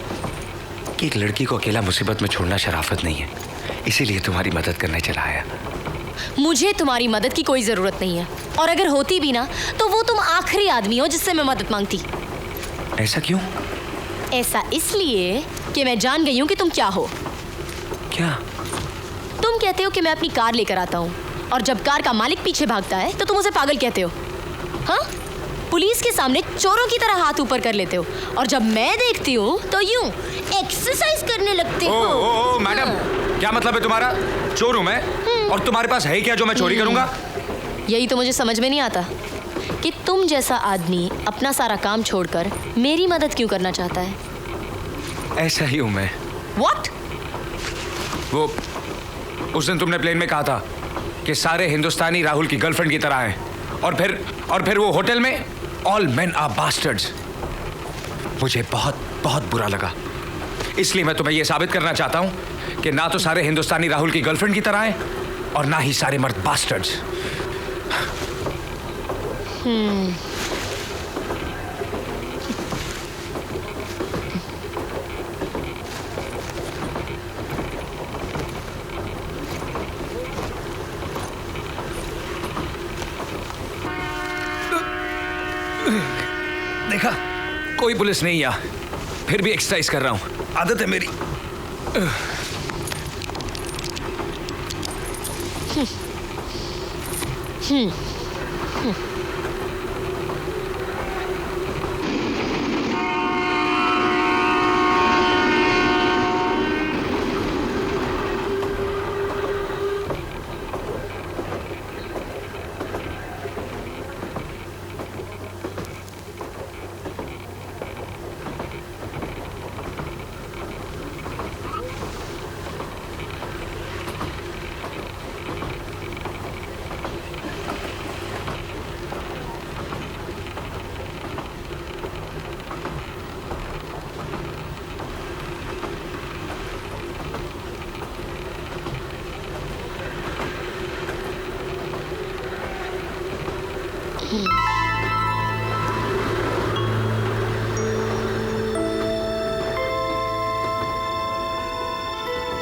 कि एक लड़की को अकेला मुसीबत में छोड़ना शराफत नहीं है, इसीलिए तुम्हारी मदद करने चला आया। मुझे तुम्हारी मदद की कोई जरूरत नहीं है, और अगर होती भी ना तो वो तुम आखिरी आदमी हो जिससे मैं मदद मांगती। ऐसा क्यों? ऐसा इसलिए कि मैं जान गई हूँ कि तुम क्या हो। क्या? तुम कहते हो कि मैं अपनी कार लेकर आता हूँ, और जब कार का मालिक पीछे भागता है तो तुम उसे पागल कहते हो। हाँ, पुलिस के सामने चोरों की तरह हाथ ऊपर कर लेते हो, और जब मैं देखती हूँ तो यूं एक्सरसाइज करने लगते हो। ओ मैडम, क्या मतलब है तुम्हारा? चोर हूँ मैं, और तुम्हारे पास है क्या जो मैं चोरी करूंगा? यही तो मुझे समझ में नहीं आता कि तुम जैसा आदमी अपना सारा काम छोड़कर मेरी मदद क्यों करना चाहता है। ऐसा ही हूँ मैं। What? वो उस दिन तुमने प्लेन में कहा था कि सारे हिंदुस्तानी राहुल की गर्लफ्रेंड की तरह हैं, और फिर वो होटल में ऑल मेन आर बास्टर्ड्स। मुझे बहुत बहुत बुरा लगा, इसलिए मैं तुम्हें यह साबित करना चाहता हूं कि ना तो सारे हिंदुस्तानी राहुल की गर्लफ्रेंड की तरह हैं, और ना ही सारे मर्द बास्टर्ड्स। देखा, कोई पुलिस नहीं आ, फिर भी एक्सरसाइज कर रहा हूं, आदत है मेरी।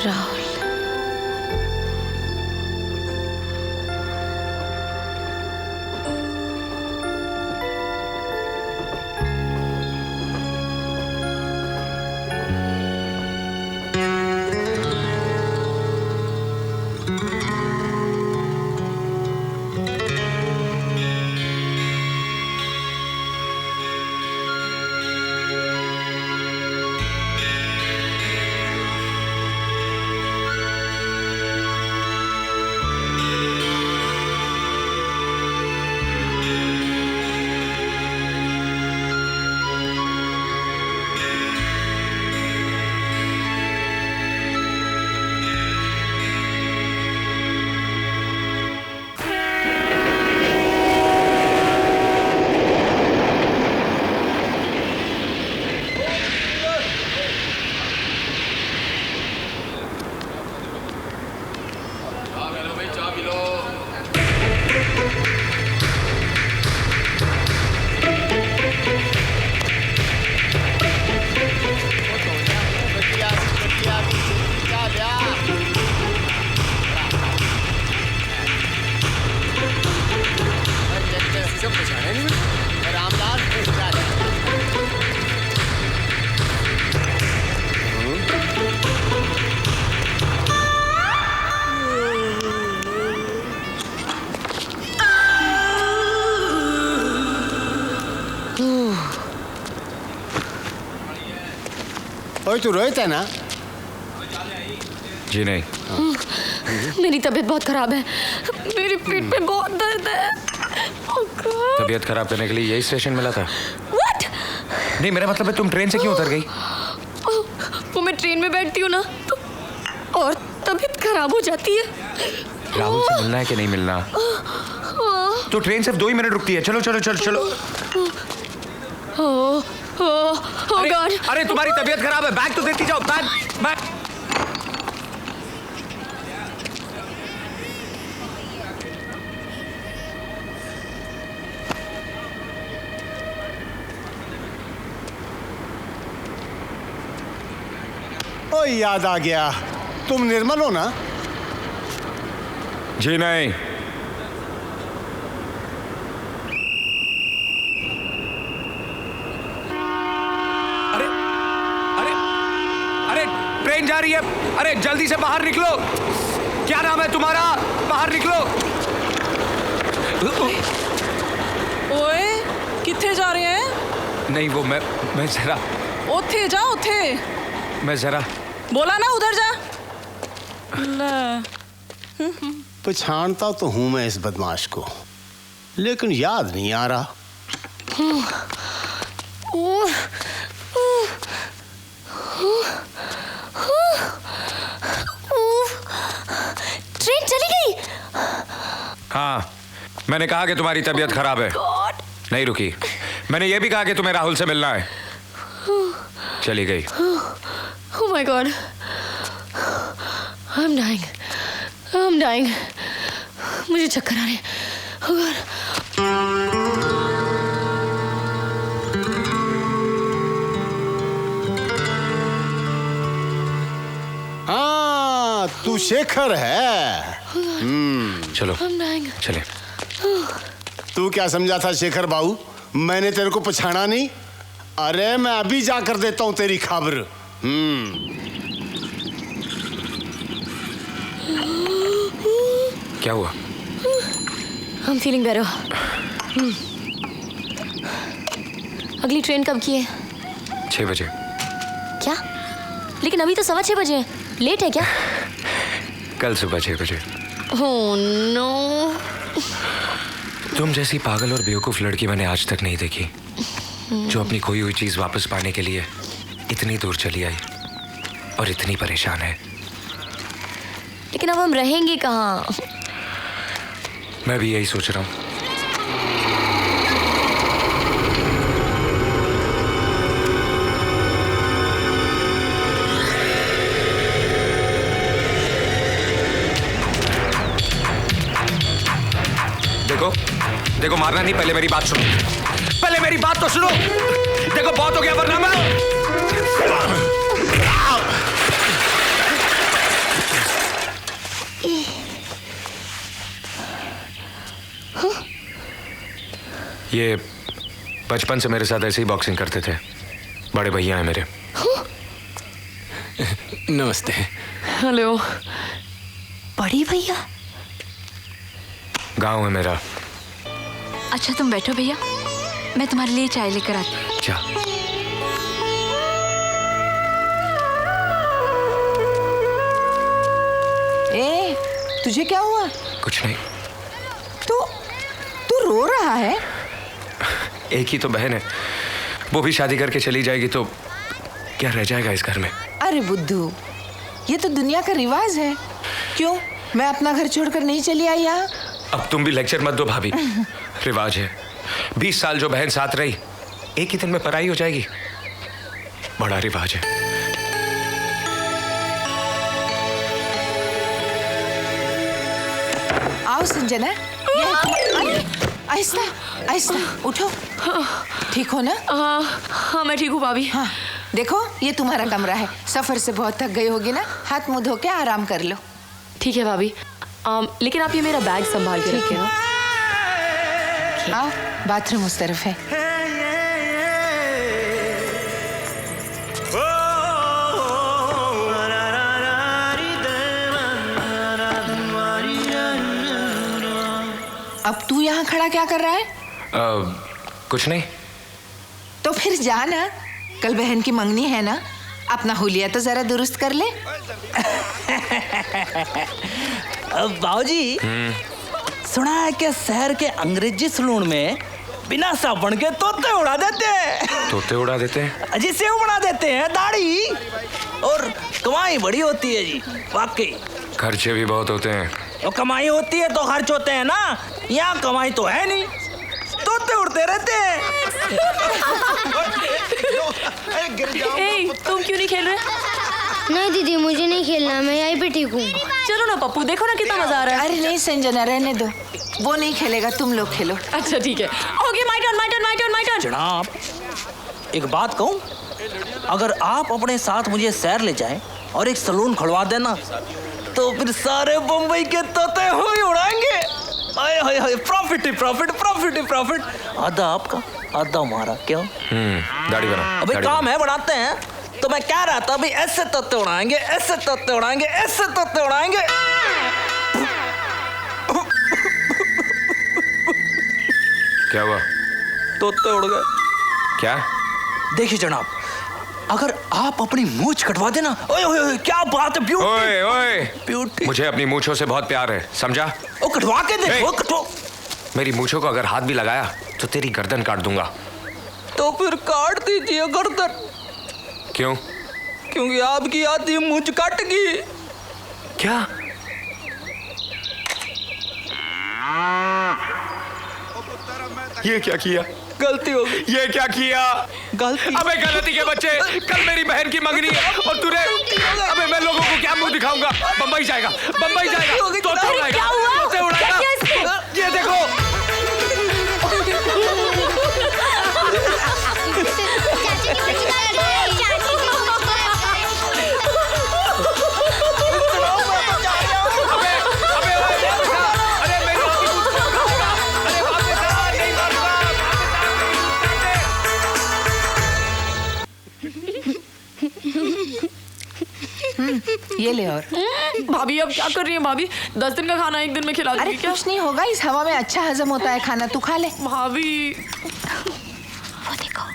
राहुल, ओए तू रोहित है ना? जी नहीं। मेरी तबीयत बहुत खराब है, मेरे पेट में बहुत दर्द है। तबीयत खराब करने के लिए यही स्टेशन मिला था? What? नहीं, मेरा मतलब है तुम ट्रेन से क्यों उतर गई? वो मैं ट्रेन में बैठती हूँ ना तो और तबीयत खराब हो जाती है। राहुल से मिलना है कि नहीं मिलना? तो ट्रेन सिर्फ 2 ही मिनट रुकती है। चलो चलो चलो चलो। अरे तुम्हारी तबीयत खराब है, बैग तो देती जाओ। बैग। ओ याद आ गया, तुम निर्मल हो ना? जी नहीं। अरे अरे अरे ट्रेन जा रही है, अरे जल्दी से बाहर निकलो। क्या नाम है तुम्हारा? बाहर निकलो। ओए किथे जा रहे हैं? नहीं वो मैं जरा ओथे जा ओथे। मैं जरा बोला ना उधर जा। ले पहचानता तो हूं मैं इस बदमाश को, लेकिन याद नहीं आ रहा। ट्रेन चली गई। हाँ, मैंने कहा कि तुम्हारी तबीयत खराब है, नहीं रुकी। मैंने ये भी कहा कि तुम्हें राहुल से मिलना है, चली गई। Oh my God, I'm dying. मुझे चक्कर आ रहे हैं। Oh God. हाँ, तू शेखर है। चलो चले। तू क्या समझा था शेखर बाबू? मैंने तेरे को पछाना नहीं? अरे मैं अभी जाकर देता हूं तेरी खबर। क्या हुआ? I'm feeling better. अगली ट्रेन कब की है? 6 बजे। क्या? लेकिन अभी तो 6:15 बजे हैं। लेट है क्या? कल सुबह 6 बजे। Oh no. तुम जैसी पागल और बेवकूफ लड़की मैंने आज तक नहीं देखी, जो अपनी खोई हुई चीज वापस पाने के लिए इतनी दूर चली आई और इतनी परेशान है। लेकिन अब हम रहेंगे कहाँ? मैं भी यही सोच रहा हूँ। देखो मारना नहीं, पहले मेरी बात सुनो। पहले मेरी बात तो सुनो। देखो बहुत हो गया, वरना मैं ये बचपन से मेरे साथ ऐसे ही बॉक्सिंग करते थे, बड़े भैया हैं मेरे। नमस्ते। हेलो। बड़ी भैया? गांव है मेरा। अच्छा तुम बैठो भैया, मैं तुम्हारे लिए चाय लेकर आती हूँ। क्या? ए, तुझे क्या हुआ? कुछ नहीं। तू रो रहा है? एक ही तो बहन है, वो भी शादी करके चली जाएगी तो क्या रह जाएगा इस घर में? अरे बुद्धू, ये तो दुनिया का रिवाज है। क्यों, मैं अपना घर छोड़कर नहीं चली आई यहाँ? अब तुम भी लेक्चर मत दो भाभी। रिवाज है, 20 साल जो बहन साथ रही, एक ही दिन में पराई हो जाएगी। बड़ा रिवाज है। आओ संजना, आहिस्ता आहिस्ता उठो। ठीक हो ना? हाँ मैं ठीक हूँ भाभी। हाँ देखो, ये तुम्हारा कमरा है। सफर से बहुत थक गई होगी ना, हाथ मुंह धो के आराम कर लो। ठीक है भाभी। लेकिन आप ये मेरा बैग संभाल के रखें ना। आओ, बाथरूम उस तरफ है। अब तू यहाँ खड़ा क्या कर रहा है? कुछ नहीं। तो फिर जा ना, कल बहन की मंगनी है ना, अपना हुलिया तो जरा दुरुस्त कर ले। बाबूजी, सुना है कि शहर के अंग्रेजी सलून में बिना साबुन के तोते उड़ा देते हैं। तोते उड़ा देते हैं? अजी सेव बना देते हैं, दाढ़ी, और कमाई बड़ी होती है जी, वाकई। खर्चे भी बहुत होते हैं। तो कमाई होती है तो खर्च होते हैं ना, यहाँ कमाई तो है नहीं, तोते उड़ते रहते हैं। तुम क्यों नहीं खेल रहे? नहीं दीदी, मुझे नहीं खेलना, मैं यहीं पे ठीक हूँ। चलो ना पप्पू, देखो ना कितना मजा आ रहा है। अरे नहीं संजना, रहने दो, वो नहीं खेलेगा, तुम लोग खेलो। अच्छा ठीक है। Okay, my turn. जनाब, एक बात कहूँ, अगर आप अपने साथ मुझे शहर ले जाएं और एक सलून खुलवा देना, तो फिर सारे बम्बई के तोते हम ही उड़ाएंगे। आए हाय हाय, प्रॉफिट ही प्रॉफिट, प्रॉफिट ही प्रॉफिट। आधा आपका आधा हमारा, क्यों? दाढ़ी बना। अभी काम है, बढ़ाते हैं। तो मैं कह रहा था अभी ऐसे तोते उड़ाएंगे, ऐसे तोते उड़ाएंगे, ऐसे तोते उड़ाएंगे। क्या हुआ? तोते उड़ गए। क्या? देखिए जनाब, अगर आप अपनी मूंछ कटवा देना। ओए ओए ओए, क्या बात है, ब्यूटी। ओए ओए, ब्यूटी। मुझे अपनी मूंछों से बहुत प्यार है, समझा? ओ कटवा के देखो, कटवा। मेरी मूंछों को अगर हाथ भी लगाया तो तेरी गर्दन काट दूंगा। तो फिर काट दीजिए गर्दन। क्यों? क्योंकि आपकी आधी मूंछ कट गई। क्या? ये क्या किया? गलती हो गई। ये क्या किया? गलती। अबे गलती के बच्चे, कल मेरी बहन की मंगनी है और तूने, अबे मैं लोगों को क्या मुंह दिखाऊंगा? बंबई जाएगा, बंबई जाएगा, तोते उड़ाएगा, तोते उड़ाएगा। ये देखो। ये ले। और भाभी अब क्या कर रही है भाभी? 10 दिन का खाना एक दिन में खिला दूंगी क्या? कुछ नहीं होगा, इस हवा में अच्छा हजम होता है खाना, तू खा ले। भाभी वो देखो।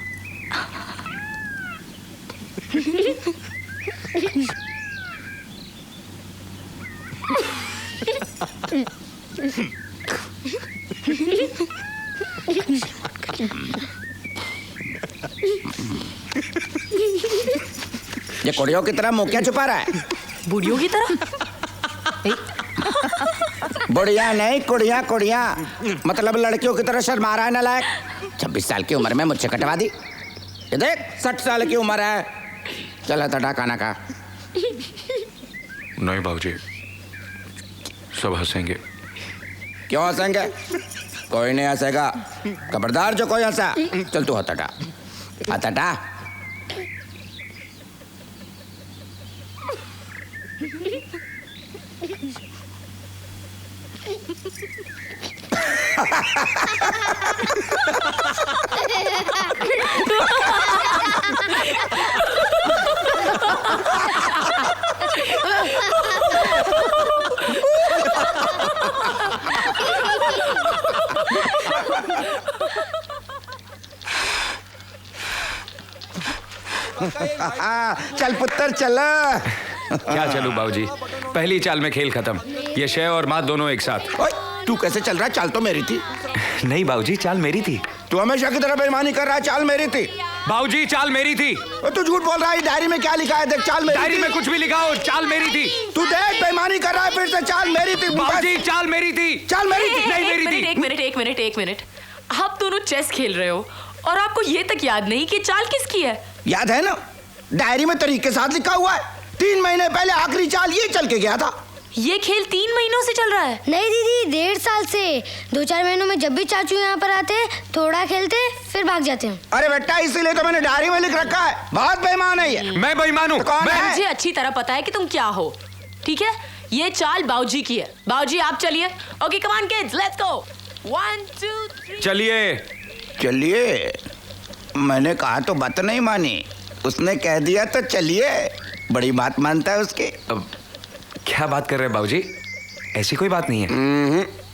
ये कुड़ियों की तरह मुंह क्या छुपा रहा है? बुढ़ियों की तरह? बुढ़िया नहीं, कुड़िया कुड़िया, मतलब लड़कियों की तरह शर्मा रहा है नालायक। 26 साल की उम्र में मुझसे कटवा दी। ये देख 60 साल की उम्र है। चल तटा खाना खा। नहीं बाबूजी, सब हंसेंगे। क्यों हंसेंगे? कोई नहीं हंसेगा। खबरदार जो कोई हंसा, चल तू हटटा हटटा। चल पुत्र चल। क्या चलूं बाबूजी, पहली चाल में खेल खत्म। ये शय और माँ दोनों एक साथ। तू कैसे चल रहा है? चाल तो मेरी थी। नहीं बाबूजी, चाल मेरी थी। तू हमेशा की तरह बेईमानी कर रहा है। चाल मेरी थी बाबूजी, चाल मेरी थी। तू झूठ बोल रहा है। डायरी में क्या लिखा है देख। चाल मेरी डायरी थी। में कुछ भी लिखा हो, चाल मेरी थी। तू देख बेईमानी कर रहा है फिर से। चाल मेरी थी बाबूजी, चाल मेरी थी। चाल मेरी थी। नहीं मेरी थी। एक मिनट। आप दोनों चेस खेल रहे हो और आपको ये तक याद नहीं कि चाल किसकी है? याद है ना, डायरी में तारीख के साथ लिखा हुआ है। 3 महीने पहले आखिरी चाल ये चल के गया था। ये खेल 3 महीनों से चल रहा है? नहीं दीदी, 1.5 साल से। 2-4 महीनों में जब भी चाचू यहाँ पर आते हैं, थोड़ा खेलते फिर भाग जाते हैं। अरे बेटा, इसीलिए तो मैंने डायरी में लिख रखा है। बहुत बेईमान है ये। मैं बेईमान हूँ? मुझे अच्छी तरह पता है कि तुम क्या हो। ठीक है, ये चाल बाऊजी की है। बाऊजी आप चलिए। Okay come on kids, let's go. 1 2 3। चलिए चलिए। मैंने कहा तो बात नहीं मानी, उसने कह दिया तो चलिए। बड़ी बात मानता है उसकी। क्या बात कर रहे हैं बाबूजी? ऐसी कोई बात नहीं है।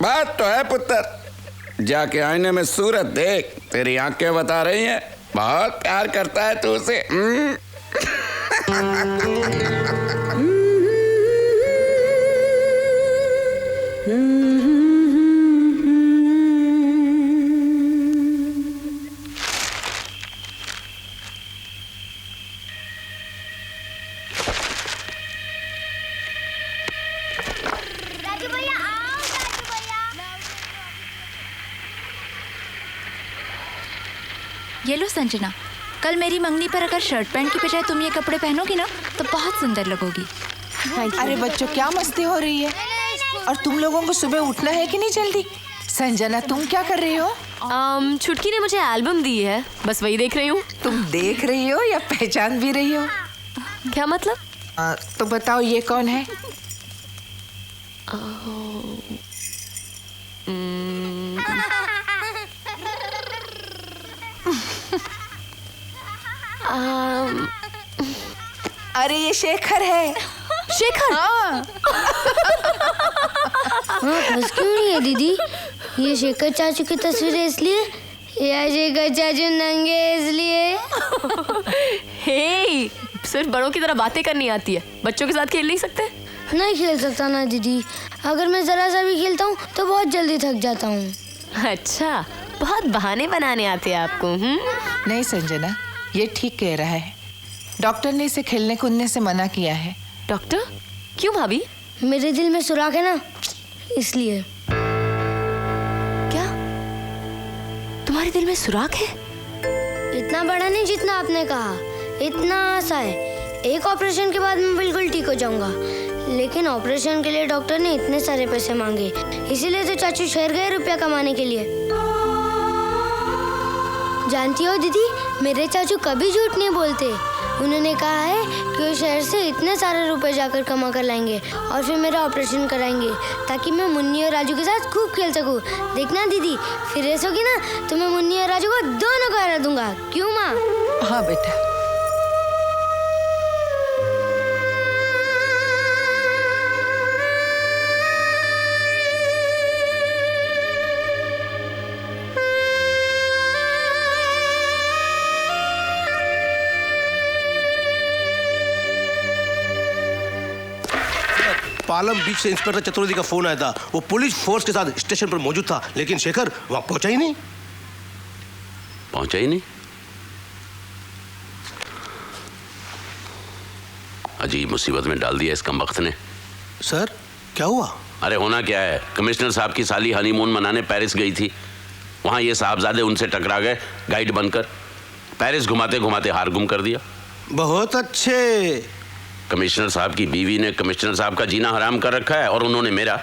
बात तो है पुत्र। जाके आईने में सूरत देख, तेरी आंखें बता रही हैं बहुत प्यार करता है तू उसे। ये लो संजना, कल मेरी मंगनी पर अगर शर्ट पैंट की बजाय तुम ये कपड़े पहनोगी ना तो बहुत सुंदर लगोगी। अरे बच्चों, क्या मस्ती हो रही है? और तुम लोगों को सुबह उठना है कि नहीं जल्दी? संजना, तुम क्या कर रही हो? छुटकी ने मुझे एल्बम दी है, बस वही देख रही हूँ। तुम देख रही हो या पहचान भी रही हो? क्या मतलब? तो बताओ ये कौन है? अरे ये शेखर है। शेखर? हाँ। बस क्यों नहीं है दीदी? ये शेखर चाचू की तस्वीर है इसलिए, या शेखर चाचू नंगे इसलिए? हे, सिर्फ बड़ों की तरह बातें करनी आती है, बच्चों के साथ खेल नहीं सकते? नहीं खेल सकता ना दीदी, अगर मैं जरा सा भी खेलता हूँ तो बहुत जल्दी थक जाता हूँ। अच्छा, बहुत बहाने बनाने आते हैं आपको। नहीं संजना, ये ठीक कह रहा है। डॉक्टर ने इसे खेलने कूदने से मना किया है। डॉक्टर? क्यों भाभी? मेरे दिल में सुराख है ना, इसलिए। क्या तुम्हारे दिल में सुराख है? इतना बड़ा नहीं जितना आपने कहा, इतना सा है। एक ऑपरेशन के बाद मैं बिल्कुल ठीक हो जाऊंगा, लेकिन ऑपरेशन के लिए डॉक्टर ने इतने सारे पैसे मांगे, इसीलिए तो चाचू शहर गए रुपया कमाने के लिए। जानती हो दीदी, मेरे चाचू कभी झूठ नहीं बोलते। उन्होंने कहा है कि वो शहर से इतने सारे रुपए जाकर कमा कर लाएंगे और फिर मेरा ऑपरेशन कराएंगे, ताकि मैं मुन्नी और राजू के साथ खूब खेल सकूं। देखना दीदी, फिर रेस होगी ना तो मैं मुन्नी और राजू को दोनों को हरा दूंगा। क्यों माँ? हाँ बेटा। पालम बीच से इंस्पेक्टर चतुर्वेदी का फोन आया था। वो पुलिस फोर्स के साथ स्टेशन पर मौजूद था, लेकिन शेखर वहां पहुंचा ही नहीं। पहुंचा ही नहीं? अजीब मुसीबत में डाल दिया इस कमबख्त ने। सर क्या हुआ? अरे होना क्या है, कमिश्नर साहब की साली हनीमून मनाने पेरिस गई थी। वहां ये साहबजादे उनसे टकरा गए गाइड बनकर। पेरिस घुमाते घुमाते हार गुम कर दिया। बहुत अच्छे। कमिश्नर साहब की बीवी ने कमिश्नर साहब का जीना हराम कर रखा है और उन्होंने मेरा।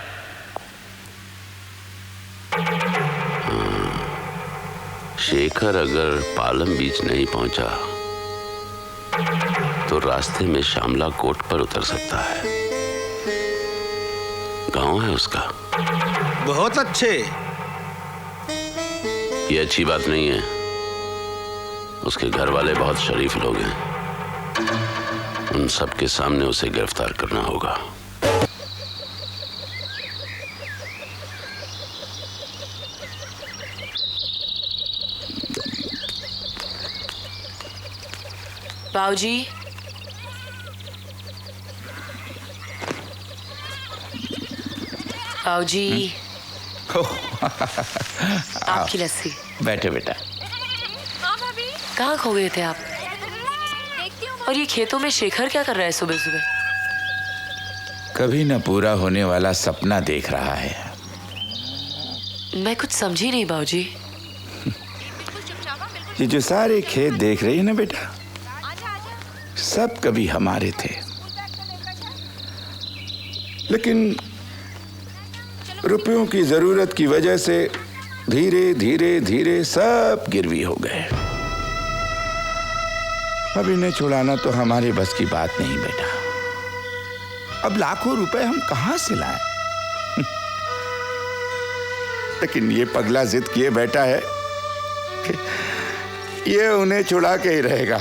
शेखर अगर पालम बीच नहीं पहुंचा तो रास्ते में शामला कोट पर उतर सकता है। गांव है उसका। बहुत अच्छे। ये अच्छी बात नहीं है। उसके घर वाले बहुत शरीफ लोग हैं। उन सब के सामने उसे गिरफ्तार करना होगा। बाबूजी, बाबूजी, आपकी लस्सी। बैठे बेटा। कहाँ खो गए थे आप? और ये खेतों में शेखर क्या कर रहा है सुबह सुबह? कभी न पूरा होने वाला सपना देख रहा है। मैं कुछ समझी नहीं बाबूजी। ये जो सारे खेत देख रही है ना बेटा, सब कभी हमारे थे, लेकिन रुपयों की जरूरत की वजह से धीरे धीरे धीरे सब गिरवी हो गए। अब इन्हें छुड़ाना तो हमारे बस की बात नहीं बेटा। अब लाखों रुपए हम कहां से लाएं? लेकिन ये पगला जिद किए बैठा है कि ये उन्हें छुड़ा के ही रहेगा।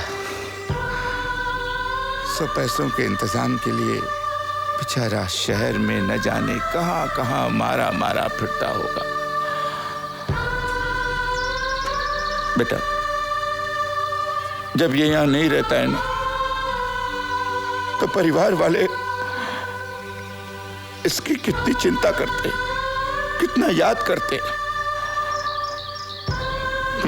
सब पैसों के इंतजाम के लिए बेचारा शहर में न जाने कहां कहां मारा मारा फिरता होगा। बेटा, जब ये यहां नहीं रहता है ना, तो परिवार वाले इसकी कितनी चिंता करते, कितना याद करते।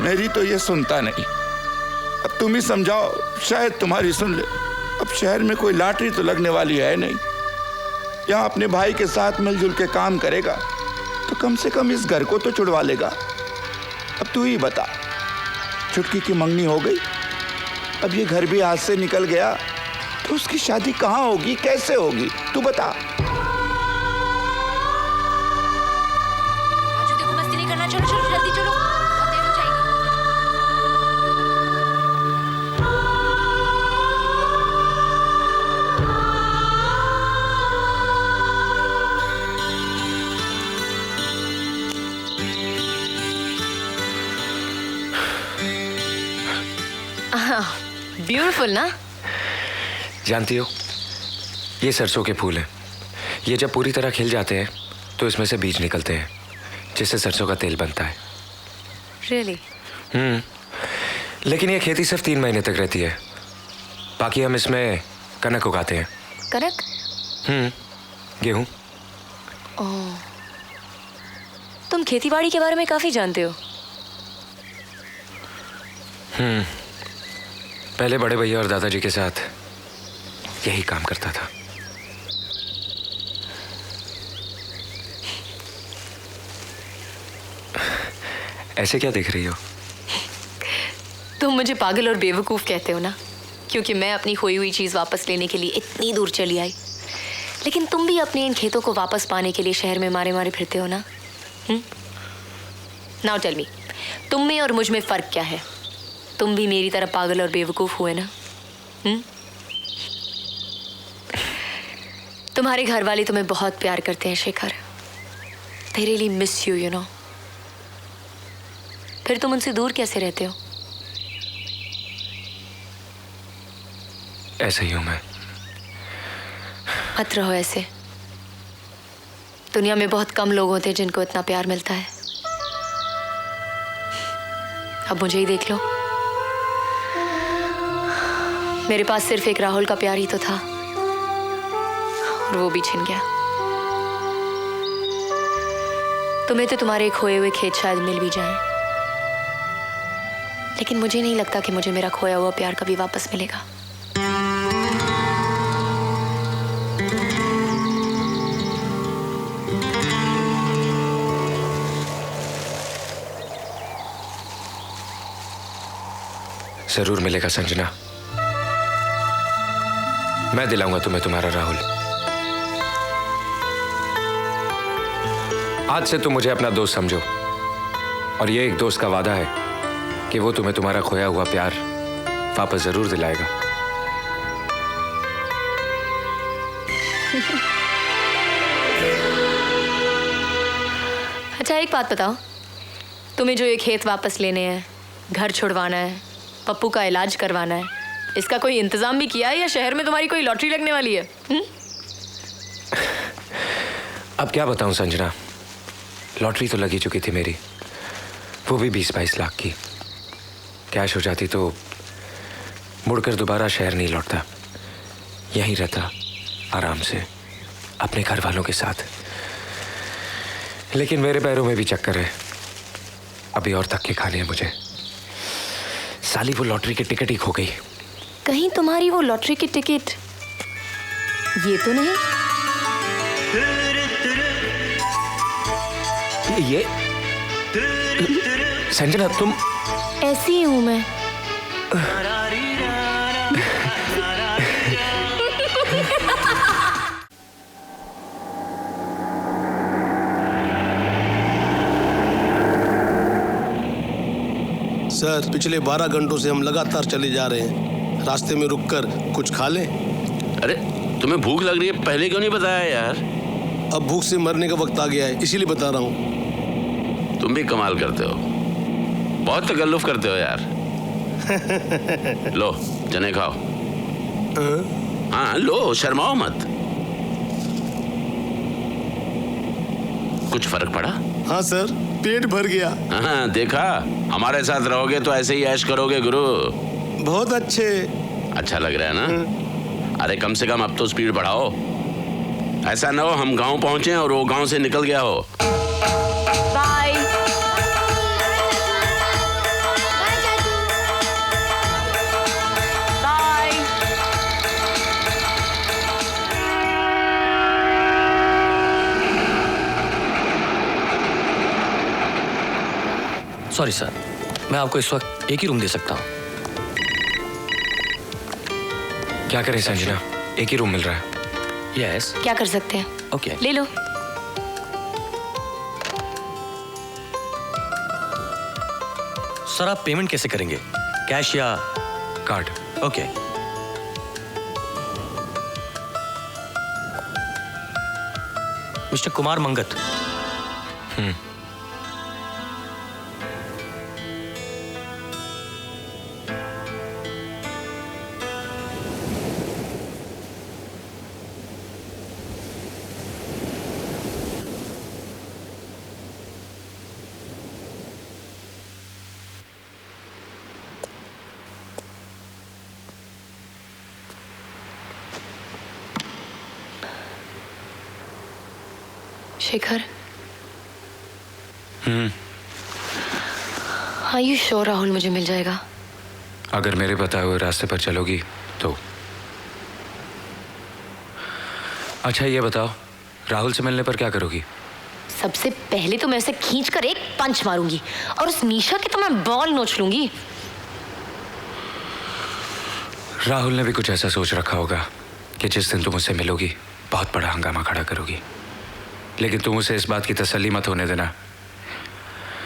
मेरी तो ये सुनता नहीं। अब तुम ही समझाओ, शायद तुम्हारी सुन ले। अब शहर में कोई लॉटरी तो लगने वाली है नहीं। यहाँ अपने भाई के साथ मिलजुल के काम करेगा तो कम से कम इस घर को तो छुड़वा लेगा। अब तू ही बता, छुटकी की मंगनी हो गई, अब ये घर भी हाथ से निकल गया, तो उसकी शादी कहाँ होगी, कैसे होगी, तू बता। देखो मस्ती नहीं करना, चलो चलो जल्दी चलो, बहुत देर हो जाएगी। ब्यूटीफुल ना? जानती हो, ये सरसों के फूल हैं। ये जब पूरी तरह खिल जाते हैं तो इसमें से बीज निकलते हैं, जिससे सरसों का तेल बनता है। Really? लेकिन ये खेती सिर्फ 3 महीने तक रहती है। बाकी हम इसमें कनक उगाते हैं। कनक? गेहूं। ओह, तुम खेतीबाड़ी के बारे में काफी जानते हो। पहले बड़े भैया और दादाजी के साथ यही काम करता था। ऐसे क्या देख रही हो? तुम मुझे पागल और बेवकूफ कहते हो ना, क्योंकि मैं अपनी खोई हुई चीज वापस लेने के लिए इतनी दूर चली आई। लेकिन तुम भी अपने इन खेतों को वापस पाने के लिए शहर में मारे मारे फिरते हो ना। नाउ टेल मी, तुम में और मुझ में फर्क क्या है? तुम भी मेरी तरह पागल और बेवकूफ हुए ना? तुम्हारे घर वाले तुम्हें बहुत प्यार करते हैं Shekhar. They really miss you, you know. फिर तुम उनसे दूर कैसे रहते हो? ऐसे ही हूं मैं। मत रहो ऐसे। दुनिया में बहुत कम लोग होते हैं जिनको इतना प्यार मिलता है। अब मुझे ही देख लो। मेरे पास सिर्फ एक राहुल का प्यार ही तो था, और वो भी छिन गया। तुम्हें तो तुम्हारे खोए हुए खेत शायद मिल भी जाएं, लेकिन मुझे नहीं लगता कि मुझे मेरा खोया हुआ प्यार कभी वापस मिलेगा। जरूर मिलेगा संजना। मैं दिलाऊंगा तुम्हें तुम्हारा राहुल। आज से तुम मुझे अपना दोस्त समझो, और ये एक दोस्त का वादा है कि वो तुम्हें तुम्हारा खोया हुआ प्यार वापस जरूर दिलाएगा। अच्छा, एक बात बताओ, तुम्हें जो ये खेत वापस लेने हैं, घर छुड़वाना है, पप्पू का इलाज करवाना है, इसका कोई इंतजाम भी किया है या शहर में तुम्हारी कोई लॉटरी लगने वाली है? अब क्या बताऊं संजना, लॉटरी तो लगी चुकी थी मेरी, वो भी 20-22 लाख की। कैश हो जाती तो मुड़कर दोबारा शहर नहीं लौटता, यहीं रहता आराम से अपने घर वालों के साथ। लेकिन मेरे पैरों में भी चक्कर है, अभी और धक्के खाने हैं मुझे। साली वो लॉटरी की टिकट ही खो गई। कहीं तुम्हारी वो लॉटरी की टिकट ये तो नहीं? ये संजना, तुम? ऐसी ही हूं मैं। सर, पिछले 12 घंटों से हम लगातार चले जा रहे हैं। रास्ते में रुककर कुछ खा लें? अरे तुम्हें भूख लग रही है, पहले क्यों नहीं बताया यार? अब भूख से मरने का वक्त आ गया है, इसीलिए बता रहा हूँ। तुम भी कमाल करते हो, बहुत तकल्लुफ करते हो यार। लो चने खाओ। हाँ लो, शर्माओ मत। कुछ फर्क पड़ा? हाँ सर, पेट भर गया। हाँ देखा, हमारे साथ रहोगे तो ऐसे ही ऐश करोगे गुरु। बहुत अच्छे। अच्छा लग रहा है ना? अरे कम से कम अब तो स्पीड बढ़ाओ, ऐसा ना हो हम गांव पहुंचे और वो गांव से निकल गया हो। बाय। बाय। सॉरी सर, मैं आपको इस वक्त एक ही रूम दे सकता हूँ। क्या करें संजना, एक ही रूम मिल रहा है। यस। क्या कर सकते हैं? ओके। ले लो। सर आप पेमेंट कैसे करेंगे, कैश या card? Okay. Mister Kumar Mangat. Shekhar, हाँ यू श्योर राहुल मुझे मिल जाएगा? अगर मेरे बताए हुए रास्ते पर चलोगी तो। अच्छा ये बताओ, राहुल से मिलने पर क्या करोगी? सबसे पहले तो मैं उसे खींच कर एक पंच मारूंगी और उस निशा के तो मैं बॉल नोच लूंगी। राहुल ने भी कुछ ऐसा सोच रखा होगा कि जिस दिन तुम उससे मिलोगी बहुत बड़ा हंगामा खड़ा करोगी, लेकिन तुम उसे इस बात की तसल्ली मत होने देना।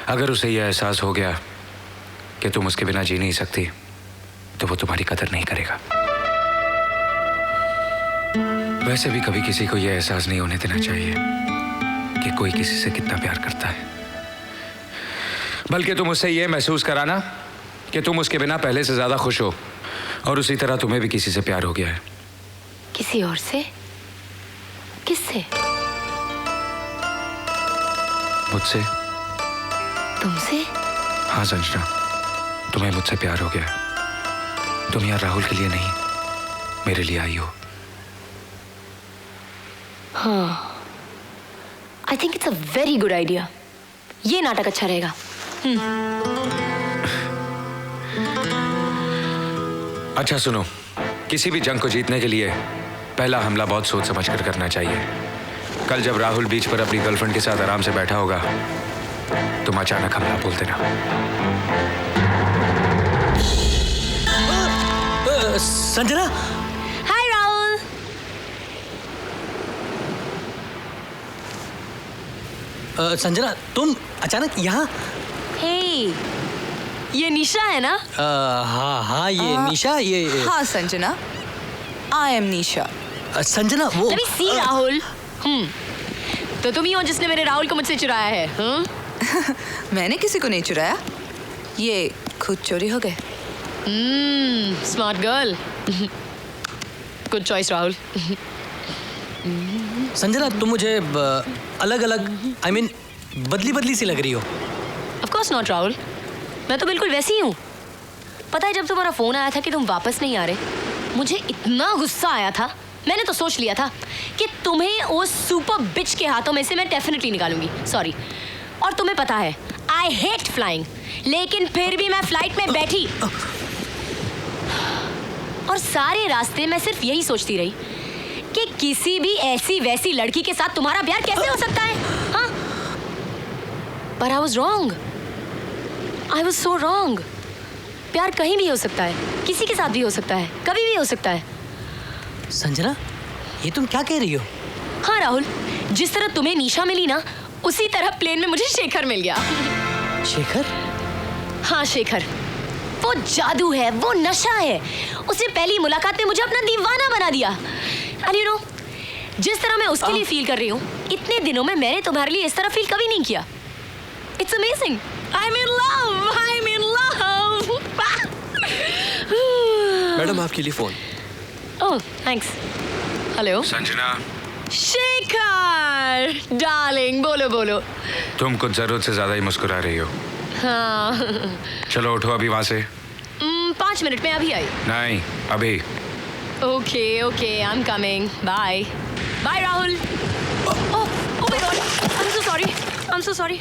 अगर उसे यह एहसास हो गया कि तुम उसके बिना जी नहीं सकती तो वो तुम्हारी कदर नहीं करेगा। वैसे भी कभी किसी को यह एहसास नहीं होने देना चाहिए कि कोई किसी से कितना प्यार करता है, बल्कि तुम उससे यह महसूस कराना कि तुम उसके बिना पहले से ज्यादा खुश हो और उसी तरह तुम्हें भी किसी से प्यार हो गया है। किसी और से? किससे? मुझसे। तुमसे? हाँ संजना, तुम्हें मुझसे प्यार हो गया है। तुम यहाँ राहुल के लिए नहीं, मेरे लिए आई हो। हाँ, I think it's a very good idea. ये नाटक अच्छा रहेगा। अच्छा सुनो, किसी भी जंग को जीतने के लिए पहला हमला बहुत सोच समझ कर करना चाहिए। कल जब राहुल बीच पर अपनी गर्लफ्रेंड के साथ आराम से बैठा होगा, तुम अचानक हमला बोल देना। संजना। हाय राहुल। संजना, तुम अचानक यहाँ? हे, ये निशा है ना? हाँ हाँ, ये निशा। ये हाँ संजना, आई एम निशा। संजना वो सी राहुल। तो तुम ही हो जिसने मेरे राहुल को मुझसे चुराया है? मैंने किसी को नहीं चुराया, ये खुद चोरी हो गए। Smart girl. Good choice Rahul. Sanjana, तुम मुझे अलग अलग, आई मीन बदली बदली सी लग रही हो। ऑफ कोर्स नॉट राहुल, मैं तो बिल्कुल वैसी ही हूँ। पता है जब तुम्हारा फोन आया था कि तुम वापस नहीं आ रहे, मुझे इतना गुस्सा आया था। मैंने तो सोच लिया था कि तुम्हें उस सुपर बिच के हाथों में से मैं डेफिनेटली निकालूंगी। सॉरी। और तुम्हें पता है आई हेट फ्लाइंग, लेकिन फिर भी मैं फ्लाइट में बैठी और सारे रास्ते मैं सिर्फ यही सोचती रही कि किसी भी ऐसी वैसी लड़की के साथ तुम्हारा प्यार कैसे हो सकता है। हाँ, पर I was wrong. I was so wrong. प्यार कहीं भी हो सकता है, किसी के साथ भी हो सकता है, कभी भी हो सकता है। संजना, ये तुम क्या कह रही हो? हाँ राहुल, जिस तरह तुम्हें निशा मिली ना, उसी तरह प्लेन में मुझे शेखर मिल गया। शेखर? हाँ शेखर, वो जादू है, वो नशा है। उसने पहली मुलाकात में मुझे अपना दीवाना बना दिया। एंड यू नो, जिस तरह मैं उसके लिए फील कर रही हूँ, इतने दिनों में मैंने तुम्हारे लिए इस तरह फील कभी नहीं किया। It's amazing. I am in love, I am in love. Madam आपके लिए फोन। ओह thanks. Hello Sanjana. Shekhar darling, बोलो बोलो। तुम कुछ जरूरत से ज्यादा ही मुस्कुरा रही हो। हाँ। चलो उठो अभी वहां से। 5 मिनट में अभी आई। नहीं, अभी। Okay okay, I am coming. Bye bye Rahul. Oh my god, I am so sorry, I am so sorry.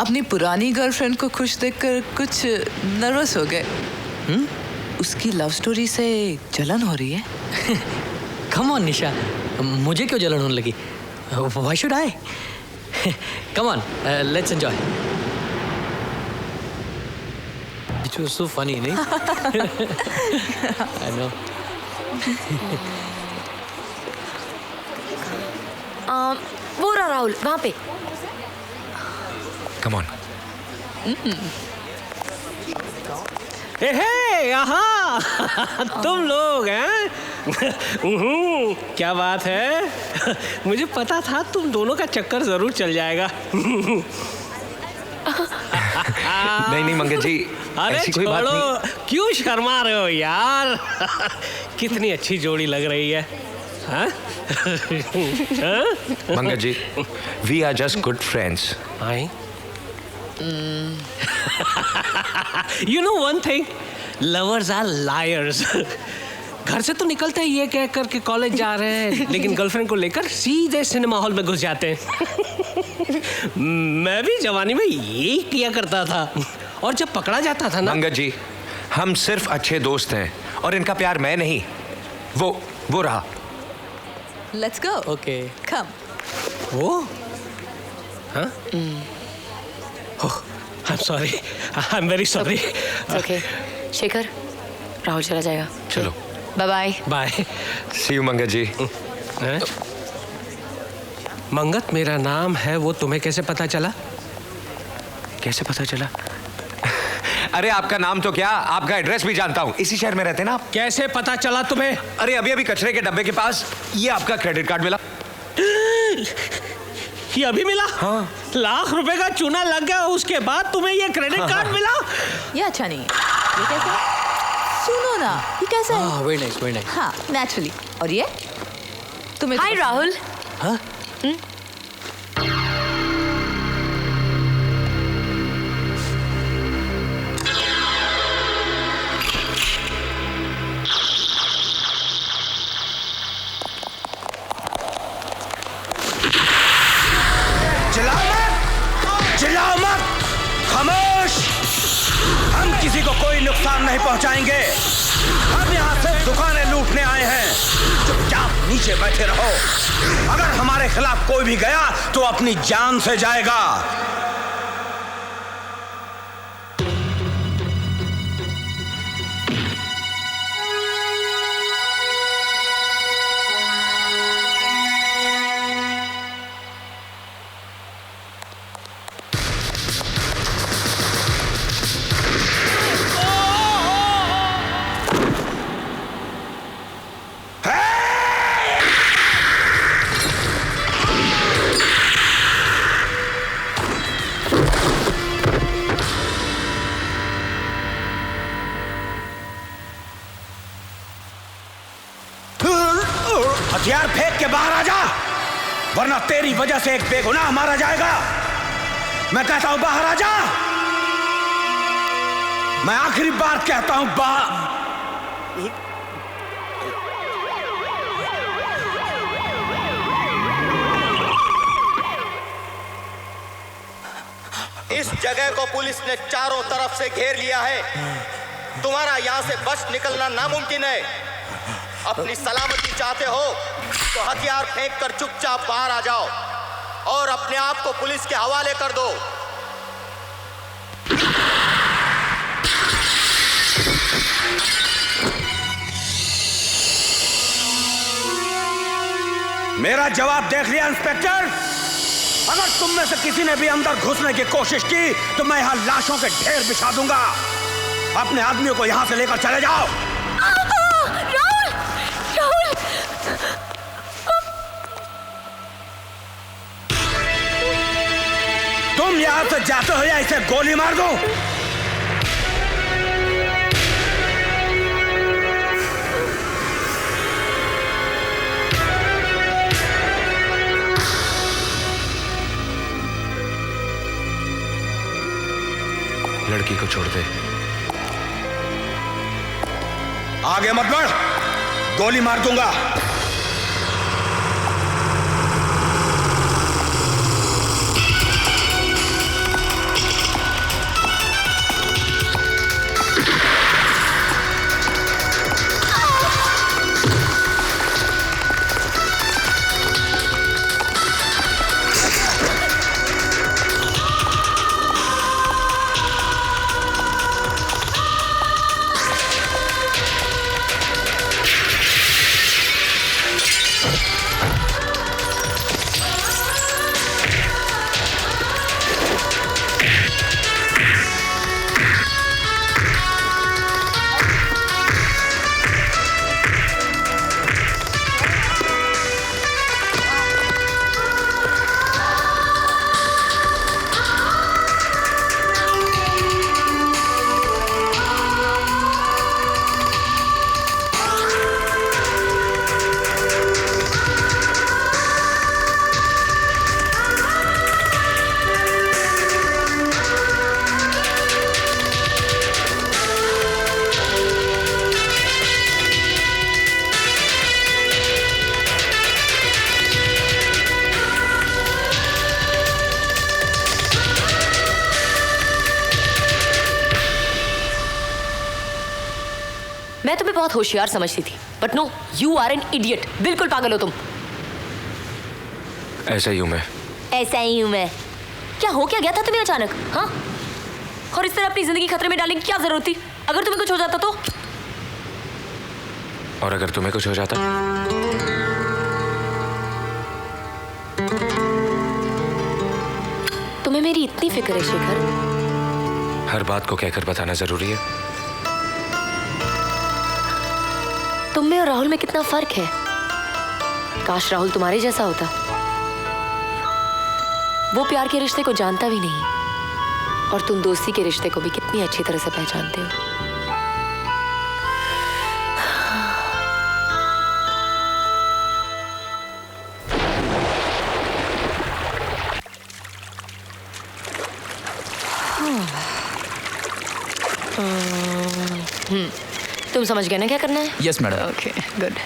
अपनी पुरानी गर्लफ्रेंड को खुश देखकर कुछ नर्वस हो गए। उसकी लव स्टोरी से जलन हो रही है। कम ऑन निशा, मुझे क्यों जलन होने लगी? Why should I? Come on, let's enjoy. It was so funny, नहीं? I know. वो रहा राहुल वहाँ पे। Come on. यहाँ तुम लोग हैं? क्या बात है? मुझे पता था तुम दोनों का चक्कर जरूर चल जाएगा। नहीं मंगल जी, अरे ऐसी कोई बात नहीं। क्यों शर्मा रहे हो यार? कितनी अच्छी जोड़ी लग रही है। हाँ? मंगल जी, we are just good friends. You know one thing, lovers are liars. घर से तो निकलते ही ये कह कर के कॉलेज जा रहे हैं, लेकिन गर्लफ्रेंड को लेकर सीधे सिनेमा हॉल में घुस जाते हैं। मैं भी जवानी में यही किया करता था, और जब पकड़ा जाता था ना। मंगत जी, हम सिर्फ अच्छे दोस्त हैं और इनका प्यार मैं नहीं, वो रहा। Let's go. Okay. Come. Oh. Huh? Oh, I'm sorry. I'm very sorry. Okay. Shekhar, Rahul चला जाएगा। चलो। Bye bye. Bye. See you Mangat ji. Mangat मेरा नाम है, वो तुम्हें कैसे पता चला? कैसे पता चला? अरे आपका नाम तो क्या, आपका एड्रेस भी जानता हूँ, इसी शहर में रहते ना आप। कैसे पता चला तुम्हें? अरे अभी कचरे के डब्बे के पास ये आपका क्रेडिट कार्ड मिला। ये अभी मिला? हाँ। लाख रुपए का चूना लग गया, उसके बाद तुम्हें ये क्रेडिट कार्ड मिला? ये अच्छा नहीं है। ये कैसा? सुनो ना, ये कैसा है? Very nice, very nice. हाँ, नेचुरली। और ये? तुम्हें हाय राहुल। हाँ? चिल्लाओ मत, खामोश। हम किसी को कोई नुकसान नहीं पहुंचाएंगे। हम यहाँ सिर्फ दुकानें लूटने आए हैं। चुपचाप नीचे बैठे रहो। अगर हमारे खिलाफ कोई भी गया तो अपनी जान से जाएगा। हथियार फेंक के बाहर आ जा, वरना तेरी वजह से एक बेगुनाह मारा जाएगा। मैं कहता हूं बाहर आ जा। मैं आखिरी बार कहता हूं इस जगह को पुलिस ने चारों तरफ से घेर लिया है। तुम्हारा यहां से बच निकलना नामुमकिन है। अपनी सलामती चाहते हो तो हथियार फेंक कर चुपचाप बाहर आ जाओ और अपने आप को पुलिस के हवाले कर दो। मेरा जवाब देख लिया इंस्पेक्टर। अगर तुम में से किसी ने भी अंदर घुसने की कोशिश की तो मैं यहां लाशों के ढेर बिछा दूंगा। अपने आदमियों को यहां से लेकर चले जाओ। तुम यहां से जाते हो या इसे गोली मार दूं? लड़की को छोड़ दे। आगे मत बढ़, गोली मार दूंगा। मैं तुम्हें बहुत होशियार समझती थी, but no, you are an idiot. बिल्कुल पागल हो तुम। ऐसा ही हूं मैं। ऐसा ही हूं मैं। क्या हो क्या गया था तुम्हें अचानक? हाँ, और इस तरह अपनी जिंदगी खतरे में डालने की क्या जरूरत थी? अगर तुम्हें कुछ हो जाता तो? और अगर तुम्हें कुछ हो जाता? तुम्हें मेरी इतनी फिक्र है शेखर? हर बात को कहकर बताना जरूरी है? तुम में और राहुल में कितना फर्क है। काश राहुल तुम्हारे जैसा होता। वो प्यार के रिश्ते को जानता भी नहीं, और तुम दोस्ती के रिश्ते को भी कितनी अच्छी तरह से पहचानते हो। तुम समझ गए ना क्या करना है? Yes madam. Okay, good.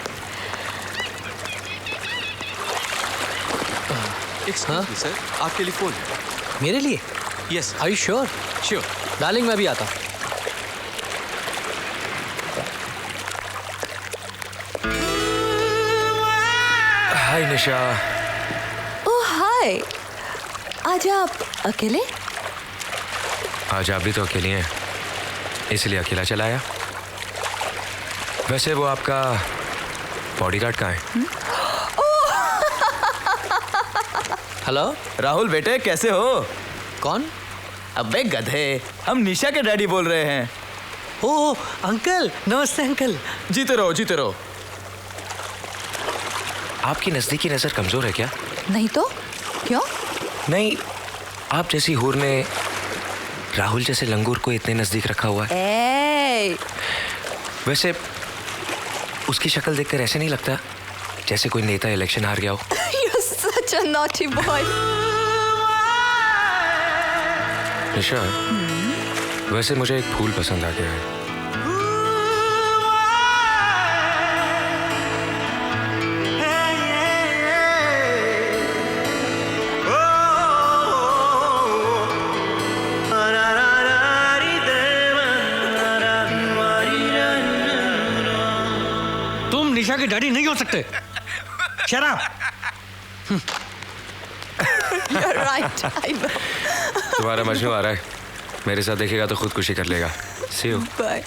हाँ सर, आपके लिए फोन। मेरे लिए? Yes. Are you sure? Sure. Darling मैं भी आता हूँ। हाय निशा। ओह हाय। आज आप अकेले? आज आप भी तो अकेली हैं, इसलिए अकेला चला आया। वैसे वो आपका बॉडीगार्ड कहाँ है? हेलो राहुल बेटे, कैसे हो? कौन? अबे गधे, हम निशा के डैडी बोल रहे हैं। ओह अंकल, नमस्ते अंकल। जीते रहो जीते रहो। आपकी नजदीकी नजर कमजोर है क्या? नहीं तो क्यों? नहीं, आप जैसी हूर ने राहुल जैसे लंगूर को इतने नजदीक रखा हुआ है। वैसे उसकी शक्ल देखकर ऐसे नहीं लगता जैसे कोई नेता इलेक्शन हार गया हो। You're such a naughty boy. निशा, वैसे मुझे एक फूल पसंद आ गया है। तुम निशा के डैडी नहीं हो सकते। शराब। You're right, I know. तुम्हारा मजनू आ रहा है, मेरे साथ देखेगा तो खुदकुशी कर लेगा। See you. Bye.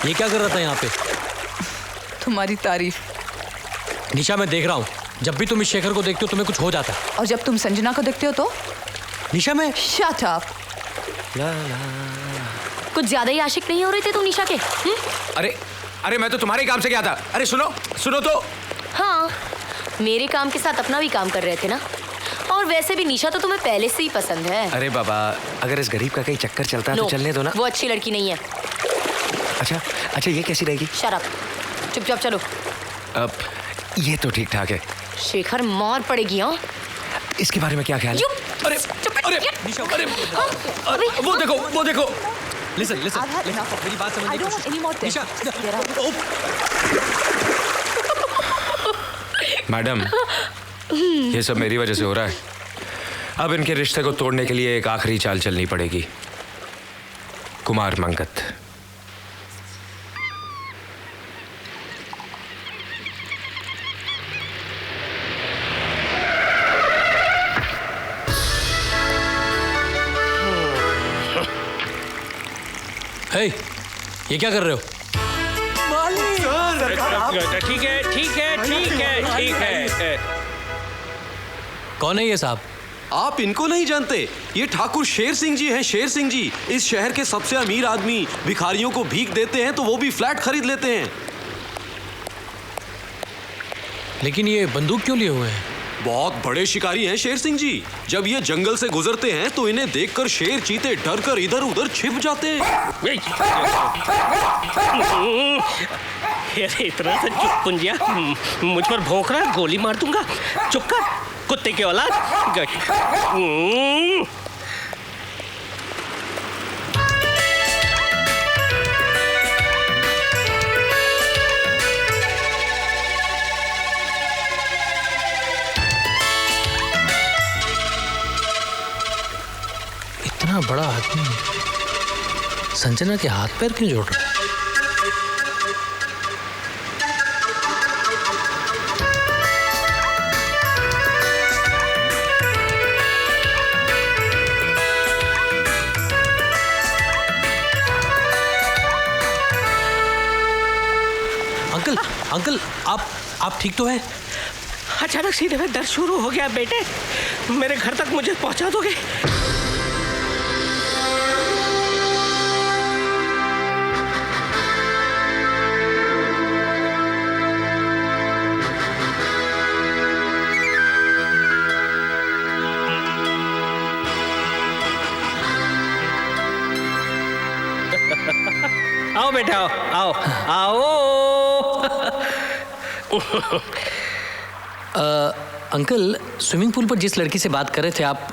ये क्या कर रहा था यहाँ पे? तुम्हारी तारीफ। निशा मैं देख रहा हूँ, जब भी तुम इस शेखर को देखते हो तुम्हें कुछ हो जाता है। और जब तुम संजना को देखते हो तो? निशा मैं। Shut up. कुछ ज्यादा ही आशिक नहीं हो रहे थे तुम निशा के? अरे अरे मैं तो तुम्हारे काम से गया था। अरे सुनो सुनो तो। हाँ, मेरे काम के साथ अपना भी काम कर रहे थे ना। और वैसे भी निशा तो तुम्हें पहले से ही पसंद है। अरे बाबा, अगर इस गरीब का कहीं चक्कर चलता है तो चलने दो ना। वो अच्छी लड़की नहीं है। अच्छा अच्छा, ये कैसी रहेगी? शराब, चुपचाप चलो। अब ये तो ठीक ठाक है। शेखर मार पड़ेगी। हाँ, इसके बारे में क्या ख्याल है? अरे अरे अरे वो देखो वो देखो। Listen, मेरी बात समझने की कोशिश। निशा, मैडम, ये सब मेरी वजह से हो रहा है। अब इनके रिश्ते को तोड़ने के लिए एक आखिरी चाल चलनी पड़ेगी। कुमार मंगत। हे, ये क्या कर रहे हो? ठीक है ठीक है ठीक है ठीक है। कौन है ये साहब? आप इनको नहीं जानते? ये ठाकुर शेर सिंह जी हैं। शेर सिंह जी इस शहर के सबसे अमीर आदमी। भिखारियों को भीख देते हैं तो वो भी फ्लैट खरीद लेते हैं। लेकिन ये बंदूक क्यों लिए हुए हैं? बहुत बड़े शिकारी हैं शेर सिंह जी। जब ये जंगल से गुजरते हैं तो इन्हें देखकर शेर चीते डर कर इधर उधर छिप जाते हैं। अरे इतना सा चुप पुंजिया, मुझ पर भौंक रहा है, गोली मार दूंगा। चुप कर, कुत्ते की औलाद। इतना बड़ा आदमी संजना के हाथ पैर क्यों जोड़ रहा है? अंकल अंकल आप ठीक तो हैं? अचानक सीने में दर्द शुरू हो गया बेटे, मेरे घर तक मुझे पहुंचा दोगे? आओ बेटा आओ आओ अंकल, स्विमिंग पूल पर जिस लड़की से बात कर रहे थे आप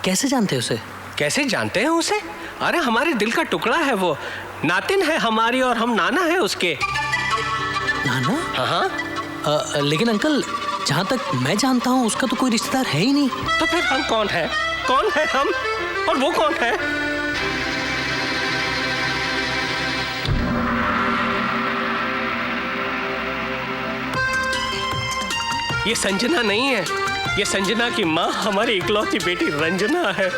कैसे जानते हैं उसे? कैसे जानते हैं उसे? अरे हमारे दिल का टुकड़ा है वो, नातिन है हमारी और हम नाना है उसके। नाना? हाँ। लेकिन अंकल, जहाँ तक मैं जानता हूँ उसका तो कोई रिश्तेदार है ही नहीं। तो फिर हम कौन है? कौन है हम और वो कौन है? ये संजना नहीं है, ये संजना की माँ हमारी इकलौती बेटी रंजना है।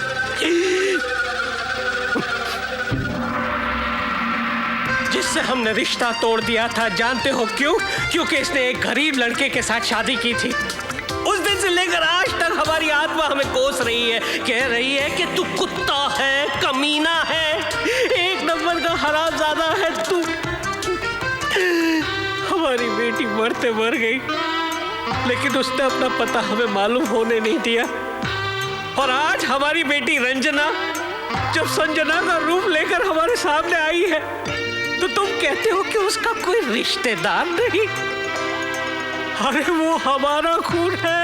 जिससे हमने रिश्ता तोड़ दिया था, जानते हो क्यों? क्योंकि इसने एक गरीब लड़के के साथ शादी की थी। उस दिन से लेकर आज तक हमारी आत्मा हमें कोस रही है, कह रही है कि तू कुत्ता है, कमीना है, एक नंबर का हरामजादा है तू। हमारी बेटी मरते मर गई, लेकिन उसने अपना पता हमें मालूम होने नहीं दिया। और आज हमारी बेटी रंजना जब संजना का रूप लेकर हमारे सामने आई है, तो तुम कहते हो कि उसका कोई रिश्तेदार नहीं? अरे वो हमारा खून है।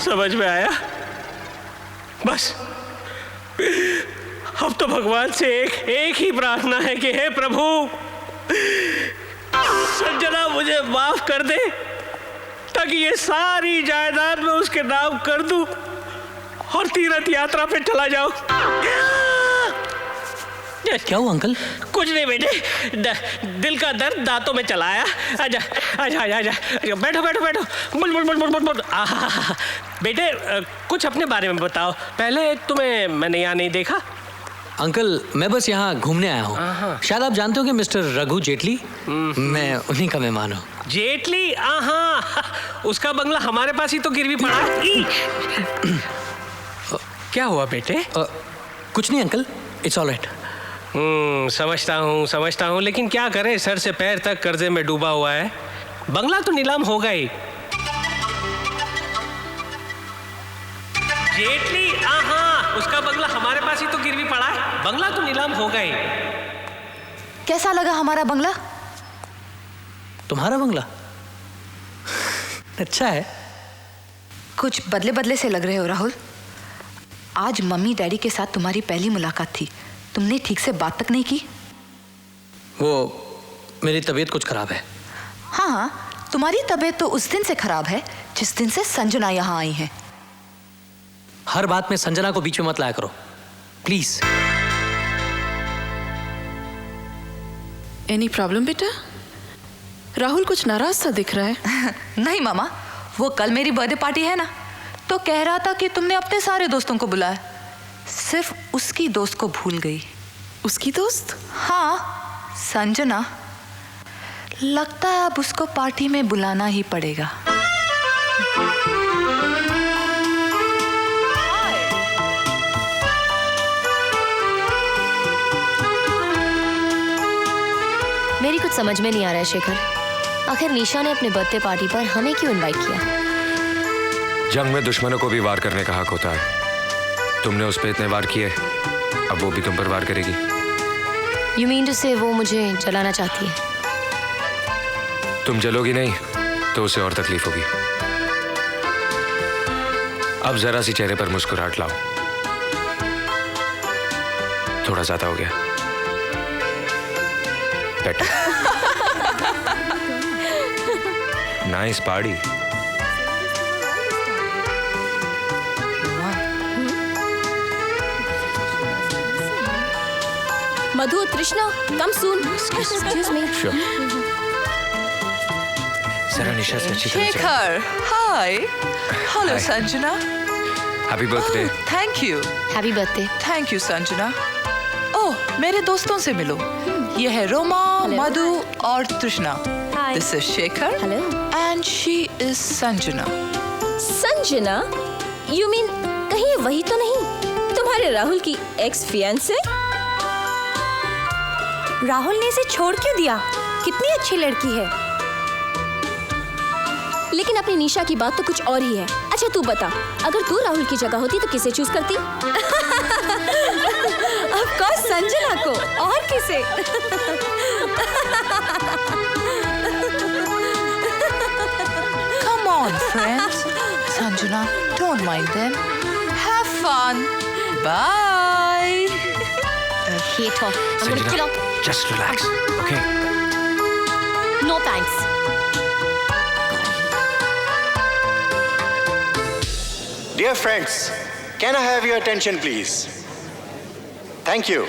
समझ में आया? बस अब तो भगवान से एक ही प्रार्थना है कि हे प्रभु, संजना मुझे माफ कर दे, ताकि ये सारी जायदाद मैं उसके नाम कर दूं और तीर्थ यात्रा पे चला जाऊं। क्या हुआ अंकल? कुछ नहीं बेटे, दिल का दर्द दांतों में चला आया। आजा आजा आजा आजा, बैठो बैठो बैठो, मुल मुल मुल मुल मुल। बेटे कुछ अपने बारे में बताओ, पहले तुम्हें मैंने यहाँ नहीं देखा। अंकल, मैं बस यहाँ घूमने आया हूँ। शायद आप जानते हो कि मिस्टर रघु जेटली, मैं उन्हीं का मेहमान हूँ। जेटली? उसका बंगला हमारे पास ही तो गिरवी पड़ा है। क्या हुआ बेटे? कुछ नहीं अंकल, इट्स ऑल राइट। समझता हूँ, लेकिन क्या करें, सर से पैर तक कर्जे में डूबा हुआ है। बंगला तो नीलाम होगा ही। जेटली? उसका बंगला हमारे पास ही तो गिरवी पड़ा है, बंगला तो नीलाम होगा ही। कैसा लगा हमारा बंगला? तुम्हारा बंगला अच्छा है। कुछ बदले बदले से लग रहे हो राहुल। आज मम्मी डैडी के साथ तुम्हारी पहली मुलाकात थी, तुमने ठीक से बात तक नहीं की। वो मेरी तबीयत कुछ खराब है। हाँ, तुम्हारी तबीयत तो उस दिन से खराब है जिस दिन से संजना यहाँ आई है। हर बात में संजना को बीच में मत लाया करो प्लीज। एनी प्रॉब्लम बेटा? राहुल कुछ नाराज सा दिख रहा है। नहीं मामा, वो कल मेरी बर्थडे पार्टी है ना, तो कह रहा था कि तुमने अपने सारे दोस्तों को बुलाया, सिर्फ उसकी दोस्त को भूल गई। उसकी दोस्त? हाँ, संजना। लगता है अब उसको पार्टी में बुलाना ही पड़ेगा। मेरी कुछ समझ में नहीं आ रहा है शेखर, आखिर निशा ने अपने बर्थडे पार्टी पर हमें क्यों इनवाइट किया? जंग में दुश्मनों को भी वार करने का हक होता है। तुमने उस पर इतने वार किए, अब वो भी तुम पर वार करेगी। You mean to say वो मुझे जलाना चाहती है? तुम जलोगी नहीं तो उसे और तकलीफ होगी। अब जरा सी चेहरे पर मुस्कुराहट लाओ, थोड़ा ज्यादा हो गया। बेटा नाइस पार्टी। मधु, तृष्णा, कम सून। Excuse me. जरा निशा से अच्छी तरह से। Shekhar, hi. Hello Hi. Sanjana. Happy birthday. Thank you. Happy birthday. Thank you Sanjana. Oh, मेरे दोस्तों से मिलो। ये है रोमा, मधु और तृष्णा। This is Shekhar. Hello. And she is Sanjana. Sanjana? You mean कहीं ये वही तो नहीं तुम्हारे राहुल की एक्स फियांसे? राहुल ने इसे छोड़ क्यों दिया? कितनी अच्छी लड़की है। लेकिन अपनी निशा की बात तो कुछ और ही है। अच्छा तू बता, अगर तू राहुल की जगह होती तो किसे चूज करती? ऑफ कोर्स संजना को, और किसे? Come on, friends. Sanjana, don't mind them. Have fun. Bye. hate her. I'm gonna kill her. Just relax, okay? No thanks. Dear friends, can I have your attention, please? Thank you.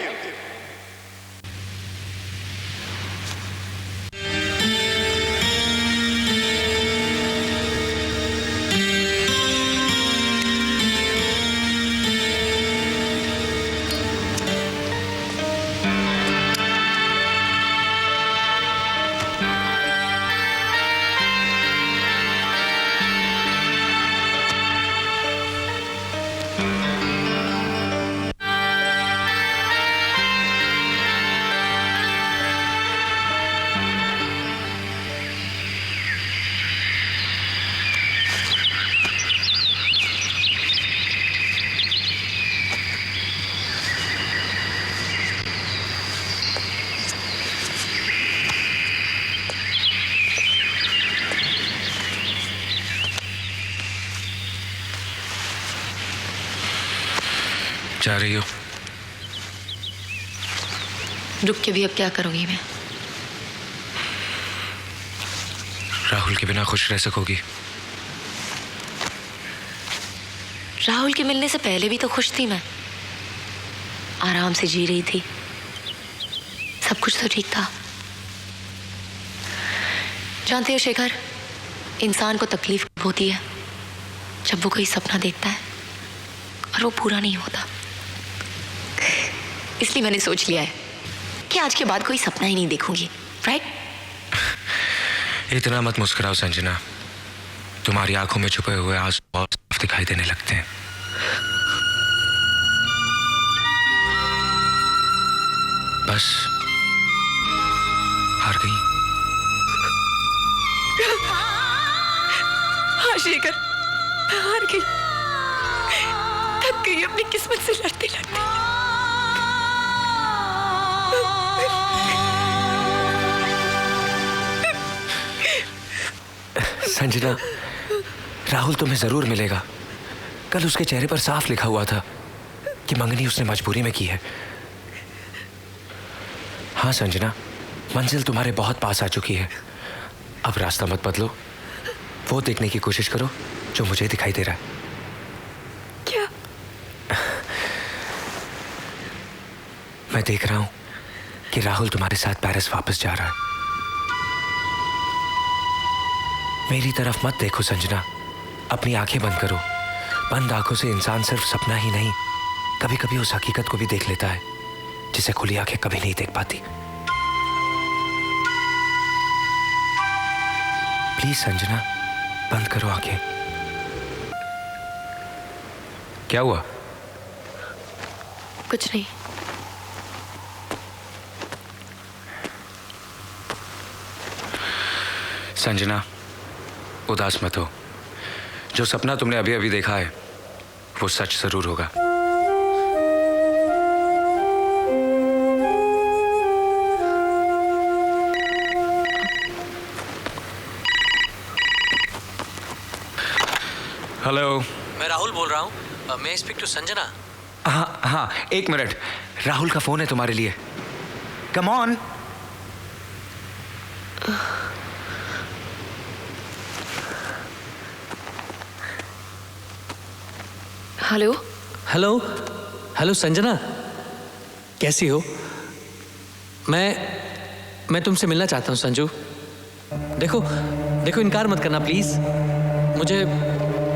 जा रही हो? रुक के भी अब क्या करूंगी मैं? राहुल के बिना खुश रह सकोगी? राहुल के मिलने से पहले भी तो खुश थी मैं, आराम से जी रही थी, सब कुछ तो ठीक था। जानते हो शेखर, इंसान को तकलीफ होती है जब वो कोई सपना देखता है और वो पूरा नहीं होता। इसलिए मैंने सोच लिया है कि आज के बाद कोई सपना ही नहीं देखूंगी, राइट? इतना मत मुस्कुराओ संजना, तुम्हारी आंखों में छुपे हुए आंसू बहुत साफ दिखाई देने लगते हैं। बस हार गई? हाँ शेखर, मैं हार गई, थक गई अपनी किस्मत से लड़ते लड़ते। संजना, राहुल तुम्हें जरूर मिलेगा। कल उसके चेहरे पर साफ लिखा हुआ था कि मंगनी उसने मजबूरी में की है। हाँ संजना, मंजिल तुम्हारे बहुत पास आ चुकी है। अब रास्ता मत बदलो, वो देखने की कोशिश करो जो मुझे दिखाई दे रहा है। क्या? मैं देख रहा हूं कि राहुल तुम्हारे साथ पेरिस वापस जा रहा है। मेरी तरफ मत देखो संजना, अपनी आंखें बंद करो। बंद आंखों से इंसान सिर्फ सपना ही नहीं, कभी कभी उस हकीकत को भी देख लेता है जिसे खुली आंखें कभी नहीं देख पाती। प्लीज संजना, बंद करो आंखें। क्या हुआ? कुछ नहीं। संजना, उदास मत हो। जो सपना तुमने अभी अभी देखा है वो सच जरूर होगा। हेलो, मैं राहुल बोल रहा हूँ। मैं स्पीक टू संजना। हाँ हाँ, एक मिनट, राहुल का फोन है तुम्हारे लिए। Come on. Hello. Hello hello Sanjana, कैसी हो? मैं तुमसे मिलना चाहता हूँ संजू। देखो देखो, इनकार मत करना प्लीज। मुझे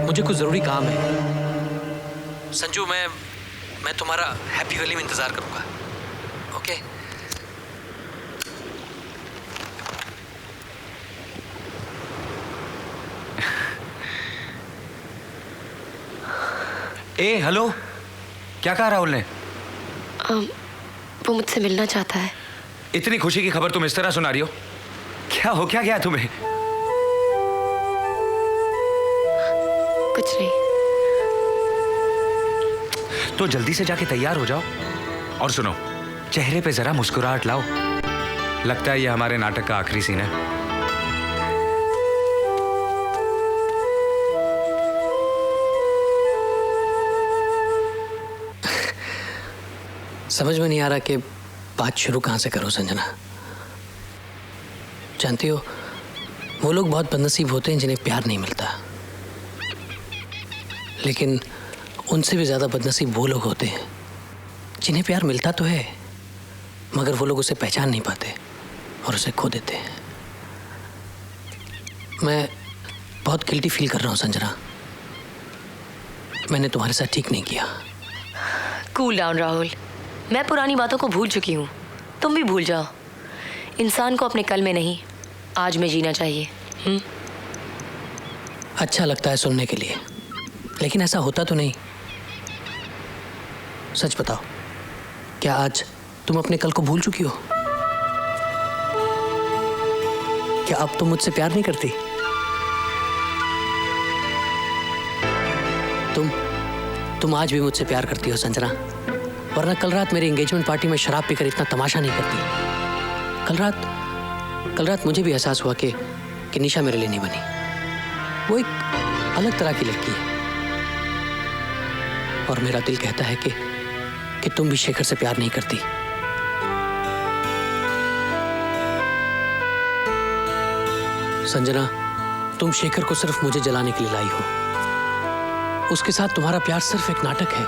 कुछ जरूरी काम है संजू। मैं तुम्हारा हैप्पी वैली में इंतजार करूंगा। ओके? ए हेलो, क्या कहा राहुल ने? वो मुझसे मिलना चाहता है। इतनी खुशी की खबर तुम इस तरह सुना रही हो? क्या हो गया तुम्हें? कुछ नहीं। तो जल्दी से जाके तैयार हो जाओ और सुनो, चेहरे पे जरा मुस्कुराहट लाओ। लगता है ये हमारे नाटक का आखिरी सीन है। समझ में नहीं आ रहा कि बात शुरू कहाँ से करो संजना। जानती हो, वो लोग बहुत बदनसीब होते हैं जिन्हें प्यार नहीं मिलता, लेकिन उनसे भी ज़्यादा बदनसीब वो लोग होते हैं जिन्हें प्यार मिलता तो है मगर वो लोग उसे पहचान नहीं पाते और उसे खो देते हैं। मैं बहुत गिल्टी फील कर रहा हूँ संजना। मैंने तुम्हारे साथ ठीक नहीं किया। कूल डाउन राहुल, मैं पुरानी बातों को भूल चुकी हूँ, तुम भी भूल जाओ। इंसान को अपने कल में नहीं आज में जीना चाहिए। अच्छा लगता है सुनने के लिए, लेकिन ऐसा होता तो नहीं। सच बताओ, क्या आज तुम अपने कल को भूल चुकी हो? क्या अब तुम मुझसे प्यार नहीं करती? तुम आज भी मुझसे प्यार करती हो संजना, वरना कल रात मेरी एंगेजमेंट पार्टी में शराब पीकर इतना तमाशा नहीं करती। कल रात मुझे भी एहसास हुआ कि निशा मेरे लिए नहीं बनी। वो एक अलग तरह की लड़की है और मेरा दिल कहता है कि तुम भी शेखर से प्यार नहीं करती। संजना, तुम शेखर को सिर्फ मुझे जलाने के लिए लाई हो। उसके साथ तुम्हारा प्यार सिर्फ एक नाटक है।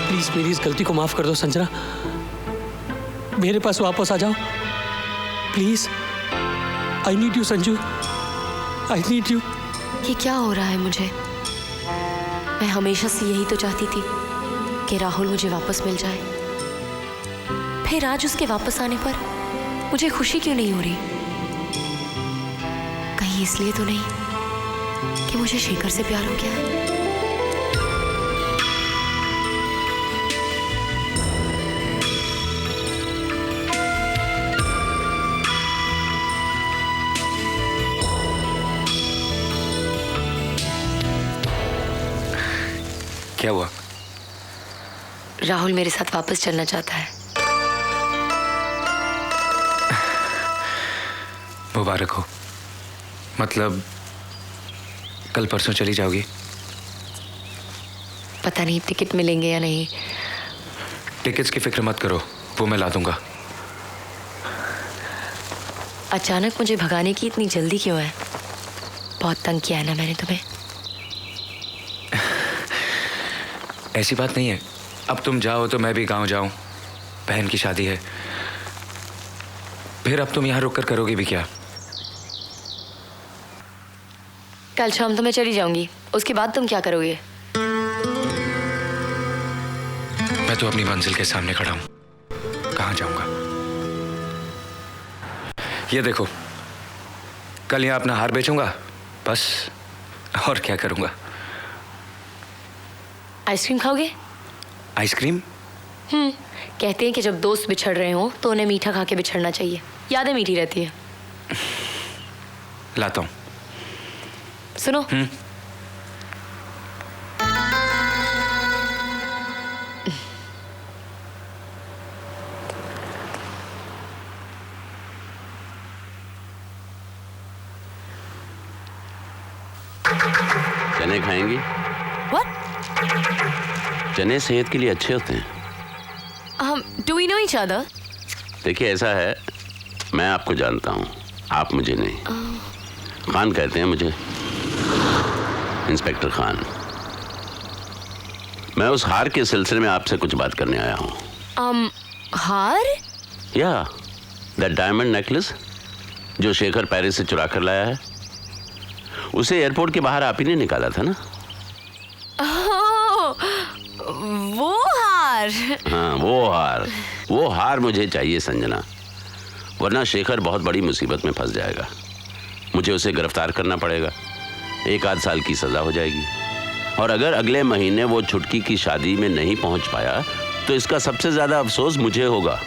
प्लीज मेरी इस गलती को माफ कर दो संजना। मेरे पास वापस आ जाओ please. I need you Sanju, I need you. ये क्या हो रहा है मुझे? मैं हमेशा से यही तो चाहती थी कि राहुल मुझे वापस मिल जाए। फिर आज उसके वापस आने पर मुझे खुशी क्यों नहीं हो रही? कहीं इसलिए तो नहीं कि मुझे शेखर से प्यार हो गया है? क्या हुआ? राहुल मेरे साथ वापस चलना चाहता है। मुबारक हो। मतलब कल परसों चली जाओगी? पता नहीं टिकट मिलेंगे या नहीं। टिकट्स की फिक्र मत करो, वो मैं ला दूंगा। अचानक मुझे भगाने की इतनी जल्दी क्यों है? बहुत तंग किया है ना मैंने तुम्हें? ऐसी बात नहीं है। अब तुम जाओ तो मैं भी गांव जाऊं, बहन की शादी है। फिर अब तुम यहाँ रुक कर करोगी भी क्या? कल शाम तो मैं चली जाऊंगी, उसके बाद तुम क्या करोगे? मैं तो अपनी मंजिल के सामने खड़ा हूं, कहाँ जाऊंगा? ये देखो, कल यहाँ अपना हार बेचूंगा बस, और क्या करूंगा? आइसक्रीम खाओगे? आइसक्रीम? कहते हैं कि जब दोस्त बिछड़ रहे हो तो उन्हें मीठा खा के बिछड़ना चाहिए, यादें मीठी रहती है। लाता हूं। सुनो, चने खाएंगी? What? चने सेहत के लिए अच्छे होते हैं। Do we know each other? देखिए ऐसा है, मैं आपको जानता हूँ, आप मुझे नहीं। खान कहते हैं मुझे, इंस्पेक्टर खान। मैं उस हार के सिलसिले में आपसे कुछ बात करने आया हूँ। हार? या दैट डायमंड नेकलेस जो शेखर पेरिस से चुरा कर लाया है, उसे एयरपोर्ट के बाहर आप ही ने निकाला था ना? वो हार? हाँ, वो हार मुझे चाहिए संजना, वरना शेखर बहुत बड़ी मुसीबत में फंस जाएगा। मुझे उसे गिरफ्तार करना पड़ेगा, 1 आध साल की सजा हो जाएगी, और अगर अगले महीने वो छुटकी की शादी में नहीं पहुंच पाया तो इसका सबसे ज्यादा अफसोस मुझे होगा,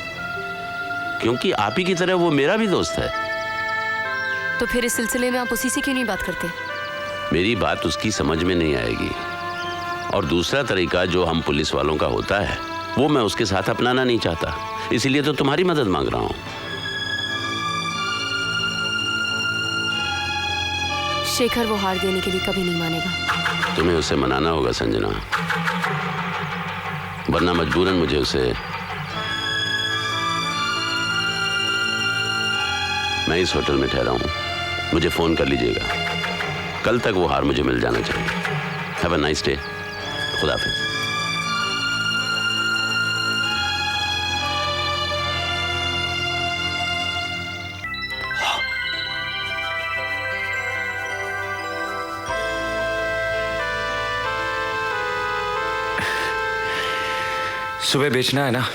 क्योंकि आप ही की तरह वो मेरा भी दोस्त है। तो फिर इस सिलसिले में आप उसी से क्यों नहीं बात करते? मेरी बात उसकी समझ में नहीं आएगी, और दूसरा तरीका जो हम पुलिस वालों का होता है वो मैं उसके साथ अपनाना नहीं चाहता, इसीलिए तो तुम्हारी मदद मांग रहा हूँ। शेखर वो हार देने के लिए कभी नहीं मानेगा। तुम्हें उसे मनाना होगा संजना, वरना मजबूरन मुझे उसे। मैं इस होटल में ठहरा हूँ, मुझे फोन कर लीजिएगा, कल तक वो हार मुझे मिल जाना चाहिए। हैव अ नाइस डे, खुदा हाफिज। सुबह बेचना है ना,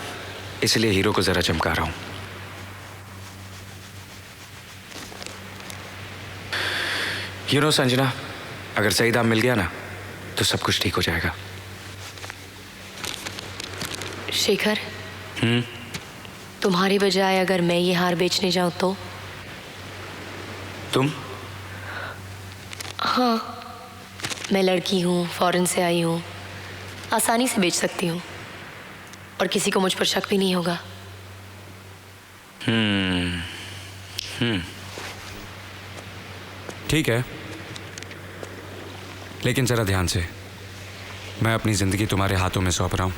इसलिए हीरो को जरा चमका रहा हूं। यू नो संजना, अगर सही दाम मिल गया ना तो सब कुछ ठीक हो जाएगा। शेखर, तुम्हारी बजाय अगर मैं ये हार बेचने जाऊं तो? तुम? हाँ, मैं लड़की हूँ, फॉरेन से आई हूँ, आसानी से बेच सकती हूँ और किसी को मुझ पर शक भी नहीं होगा। ठीक है, लेकिन जरा ध्यान से, मैं अपनी जिंदगी तुम्हारे हाथों में सौंप रहा हूं।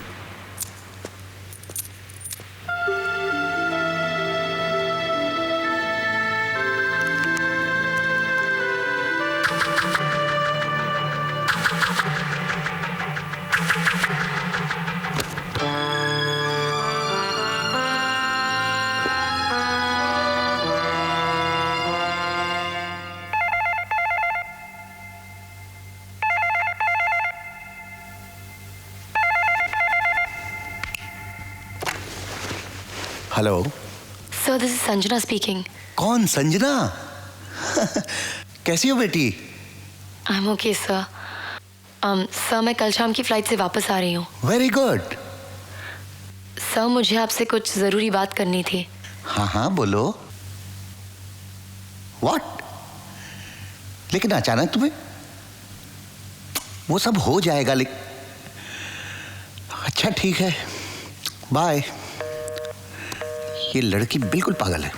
Hello sir, this is Sanjana speaking. कौन संजना? कैसी हो बेटी? I am okay sir. Sir, मैं कल शाम की फ्लाइट से वापस आ रही हूँ। Very good. सर, मुझे आपसे कुछ जरूरी बात करनी थी। हाँ हाँ बोलो। व्हाट? लेकिन अचानक तुम्हें? वो सब हो जाएगा। अच्छा ठीक है, बाय। ये लड़की बिल्कुल पागल है।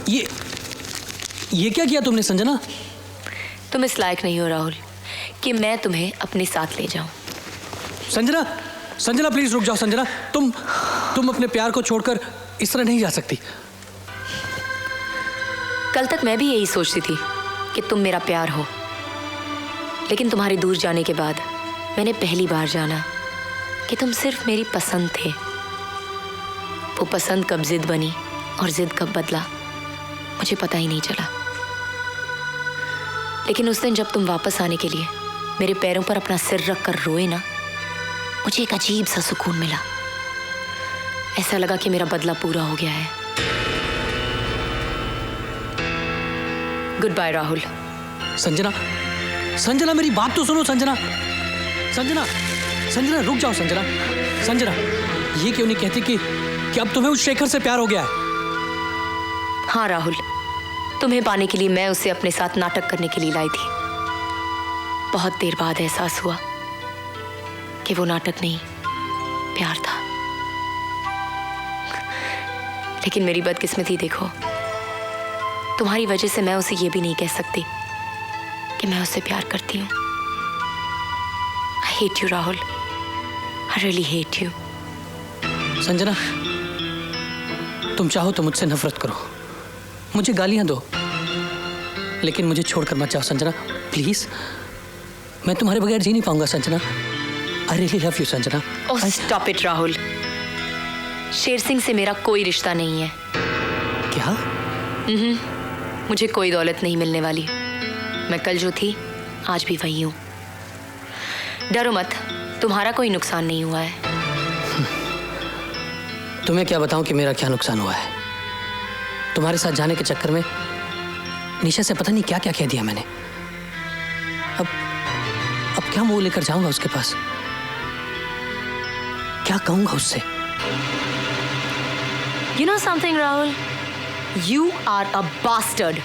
ये क्या किया तुमने संजना? तुम इस लायक नहीं हो राहुल कि मैं तुम्हें अपने साथ ले जाऊं। संजना, संजना प्लीज रुक जाओ। संजना, तुम अपने प्यार को छोड़कर इस तरह नहीं जा सकती। कल तक मैं भी यही सोचती थी कि तुम मेरा प्यार हो, लेकिन तुम्हारे दूर जाने के बाद मैंने पहली बार जाना कि तुम सिर्फ मेरी पसंद थे। वो पसंद कब जिद बनी और जिद कब बदला मुझे पता ही नहीं चला। लेकिन उस दिन जब तुम वापस आने के लिए मेरे पैरों पर अपना सिर रख कर रोए ना, मुझे एक अजीब सा सुकून मिला। ऐसा लगा कि मेरा बदला पूरा हो गया है। Good bye Rahul. संजना, संजना मेरी बात तो सुनो। संजना, संजना, संजना रुक जाओ। संजना, संजना, ये क्यों नहीं कहती कि अब तुम्हें उस शेखर से प्यार हो गया है? हाँ राहुल, तुम्हें पाने के लिए मैं उसे अपने साथ नाटक करने के लिए लाई थी। बहुत देर बाद एहसास हुआ कि वो नाटक नहीं, प्यार था। लेकिन मेरी बदकिस्मती देखो, तुम्हारी वजह से मैं उसे ये भी नहीं कह सकती कि मैं उससे प्यार करती हूँ। I hate you Rahul, I really hate you। Sanjana, तुम चाहो तो मुझसे नफरत करो, मुझे गालियां दो, लेकिन मुझे छोड़कर मत जाओ संजना, प्लीज। मैं तुम्हारे बगैर जी नहीं पाऊंगा Sanjana. I really love you Sanjana. Oh stop it Rahul. Sher Singh से मेरा कोई रिश्ता नहीं है। क्या? मुझे कोई दौलत नहीं मिलने वाली। मैं कल जो थी आज भी वही हूँ। डरो मत, तुम्हारा कोई नुकसान नहीं हुआ है। तुम्हें क्या बताऊं कि मेरा क्या नुकसान हुआ है। तुम्हारे साथ जाने के चक्कर में निशा से पता नहीं क्या क्या कह दिया मैंने। अब क्या मुंह लेकर जाऊंगा उसके पास, क्या कहूंगा उससे? You know something, Rahul? You are a bastard.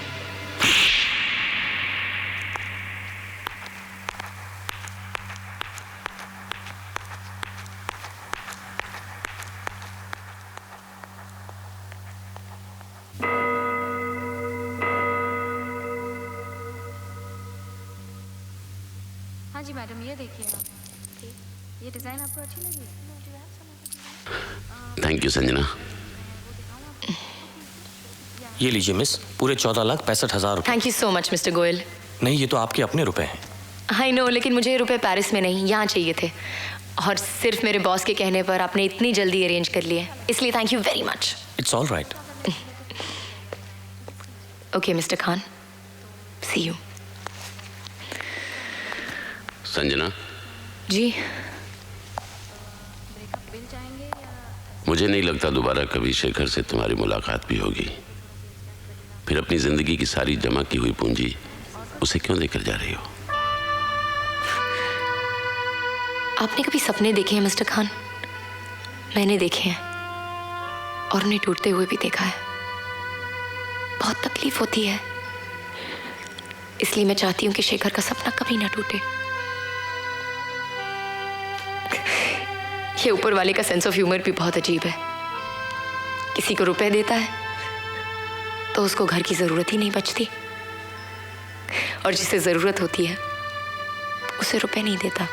हाँ जी मैडम, ये देखिए आप, ये डिजाइन आपको अच्छी लगी? Thank you Sanjana. ये लीजिए मिस, पूरे 14,65,000 रुपए। Thank you so much mister Goyal. नहीं, ये तो आपके अपने रुपए हैं। आई नो, लेकिन मुझे ये रुपए पेरिस में नहीं यहाँ चाहिए थे, और सिर्फ मेरे बॉस के कहने पर आपने इतनी जल्दी अरेंज कर लिए, इसलिए thank you very much. It's all right. Okay mister Khan, see you. Sanjana ji, मुझे नहीं लगता दोबारा कभी शेखर से तुम्हारी मुलाकात भी होगी। फिर अपनी जिंदगी की सारी जमा की हुई पूंजी उसे क्यों देकर जा रही हो? आपने कभी सपने देखे हैं मिस्टर खान? मैंने देखे हैं, और उन्हें टूटते हुए भी देखा है। बहुत तकलीफ होती है, इसलिए मैं चाहती हूँ कि शेखर का सपना कभी ना टूटे। ये ऊपर वाले का सेंस ऑफ ह्यूमर भी बहुत अजीब है। किसी को रुपए देता है तो उसको घर की जरूरत ही नहीं बचती, और जिसे जरूरत होती है उसे रुपए नहीं देता।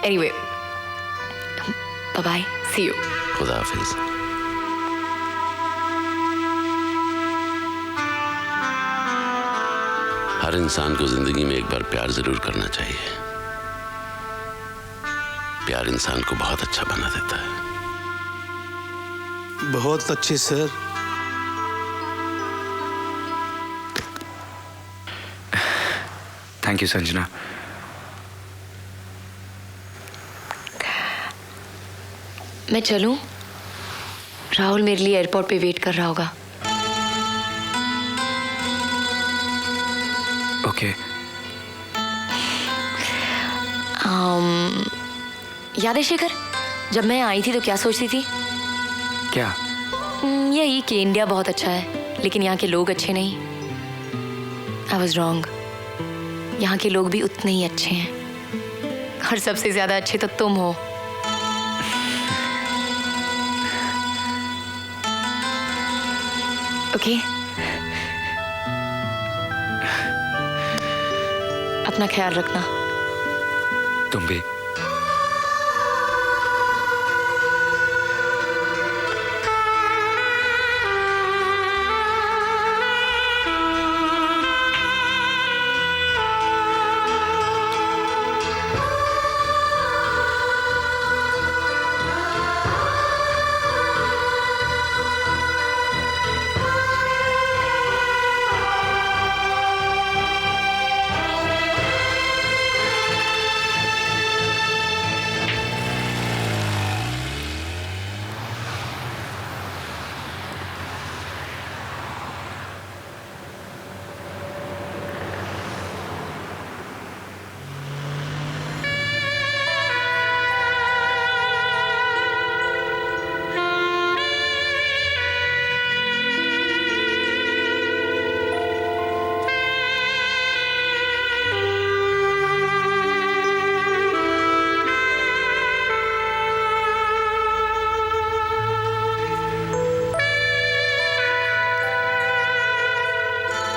Anyway, bye bye, see you. खुदा हाफिज। हर इंसान को जिंदगी में एक बार प्यार जरूर करना चाहिए। प्यार इंसान को बहुत अच्छा बना देता है। बहुत अच्छे सर। Thank you Sanjana. मैं चलूं? राहुल मेरे लिए एयरपोर्ट पे वेट कर रहा होगा। ओके। याद है शेखर, जब मैं आई थी तो क्या सोचती थी? क्या? यही कि इंडिया बहुत अच्छा है, लेकिन यहाँ के लोग अच्छे नहीं। I was wrong. यहाँ के लोग भी उतने ही अच्छे हैं, और सबसे ज्यादा अच्छे तो तुम हो। ओके, अपना ख्याल रखना। तुम भी।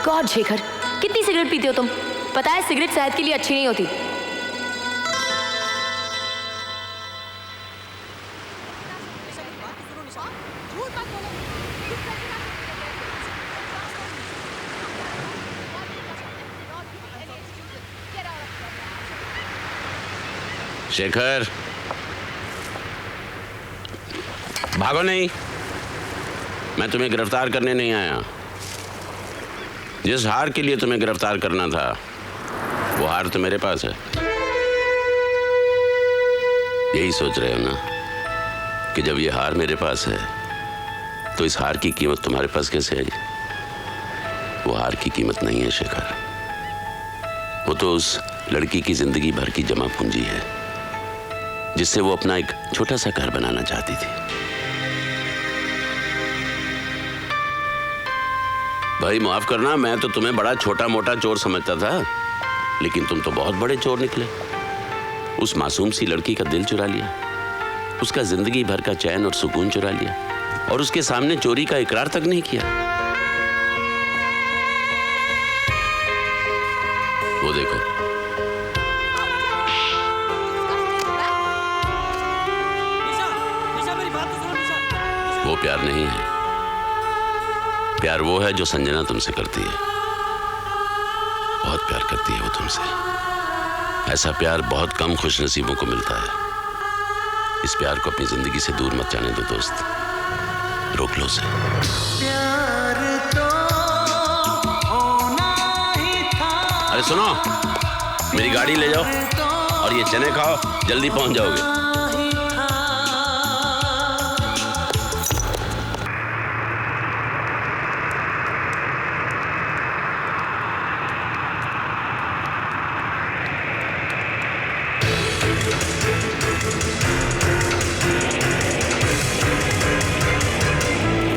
गॉड शेखर, कितनी सिगरेट पीते हो तुम? पता है सिगरेट सेहत के लिए अच्छी नहीं होती। शेखर, भागो नहीं। मैं तुम्हें गिरफ्तार करने नहीं आया। जिस हार के लिए तुम्हें गिरफ्तार करना था वो हार तो मेरे पास है। यही सोच रहे हो ना कि जब ये हार मेरे पास है तो इस हार की कीमत तुम्हारे पास कैसे आई? वो हार की कीमत नहीं है शेखर, वो तो उस लड़की की जिंदगी भर की जमा पूंजी है जिससे वो अपना एक छोटा सा घर बनाना चाहती थी। भाई माफ करना, मैं तो तुम्हें बड़ा छोटा मोटा चोर समझता था, लेकिन तुम तो बहुत बड़े चोर निकले। उस मासूम सी लड़की का दिल चुरा लिया, उसका जिंदगी भर का चैन और सुकून चुरा लिया, और उसके सामने चोरी का इकरार तक नहीं किया। वो देखो, वो प्यार नहीं है। प्यार वो है जो संजना तुमसे करती है। बहुत प्यार करती है वो तुमसे। ऐसा प्यार बहुत कम खुशनसीबों को मिलता है। इस प्यार को अपनी जिंदगी से दूर मत जाने दो दोस्त, रोक लो उसे। अरे सुनो, मेरी गाड़ी ले जाओ और ये चने खाओ, जल्दी पहुंच जाओगे।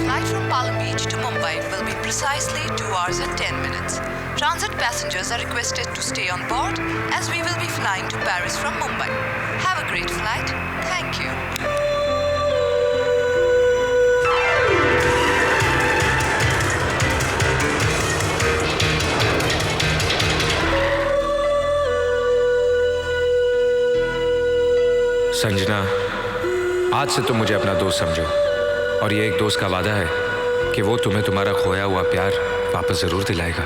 Flight from Palm Beach to Mumbai will be precisely 2 hours and 10 minutes. Transit passengers are requested to stay on board as we will be flying to Paris from Mumbai. Have a great flight. Thank you. Sanjana, आज से तुम मुझे अपना दोस्त समझो, और ये एक दोस्त का वादा है कि वो तुम्हें तुम्हारा खोया हुआ प्यार वापस जरूर दिलाएगा।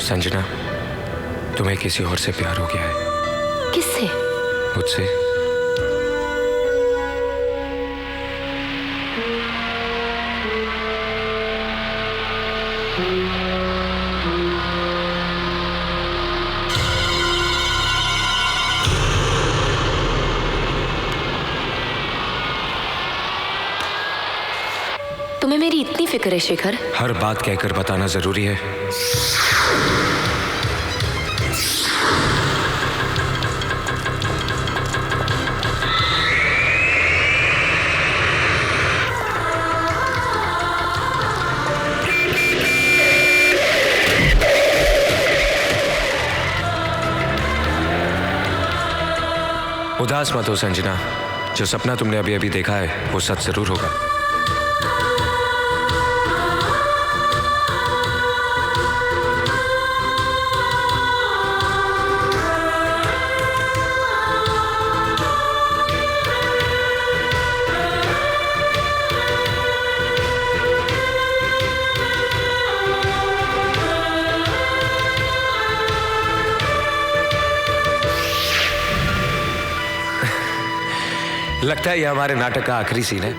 संजना, तुम्हें किसी और से प्यार हो गया है। किससे? मुझसे। तुम्हें मेरी इतनी फिक्र है शेखर? हर बात कहकर बताना जरूरी है। उदास मत हो संजना, जो सपना तुमने अभी अभी देखा है वो सच जरूर होगा। लगता है ये हमारे नाटक का आखिरी सीन है।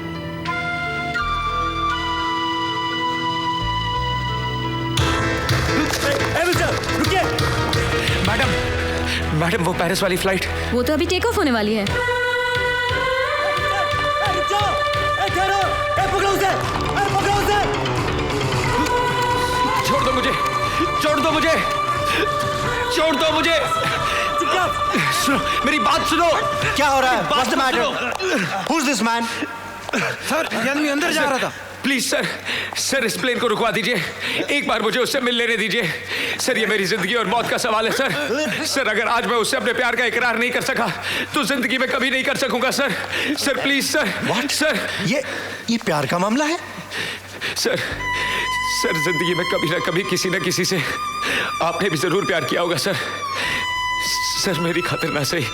रुकिए। मैडम वो पेरिस वाली फ्लाइट। वो तो अभी टेक ऑफ होने वाली है। छोड़ दो मुझे, छोड़ दो मुझे, छोड़ दो मुझे। सुनो, मेरी बात सुनो। क्या हो रहा है? What's the matter? Who's this man? Sir, ये आदमी अंदर जा रहा था। प्लीज सर, सर इस प्लेन को रुकवा दीजिए। एक बार मुझे उससे मिल लेने दीजिए। सर ये मेरी जिंदगी और मौत का सवाल है सर। सर अगर आज मैं उससे अपने प्यार का इकरार नहीं कर सका तो जिंदगी में कभी नहीं कर सकूंगा sir. Sir please sir. What? Sir ये प्यार का मामला है? सर जिंदगी में कभी ना कभी किसी ना किसी से आपने भी जरूर प्यार किया होगा सर। सर मेरी खातिर ना सही,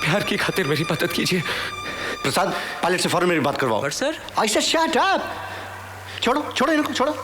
प्यार की खातिर मेरी मदद कीजिए। प्रसाद, पायलट से फौरन मेरी बात करवाओ। But sir, I said shut up. छोड़ो इनको, छोड़ो।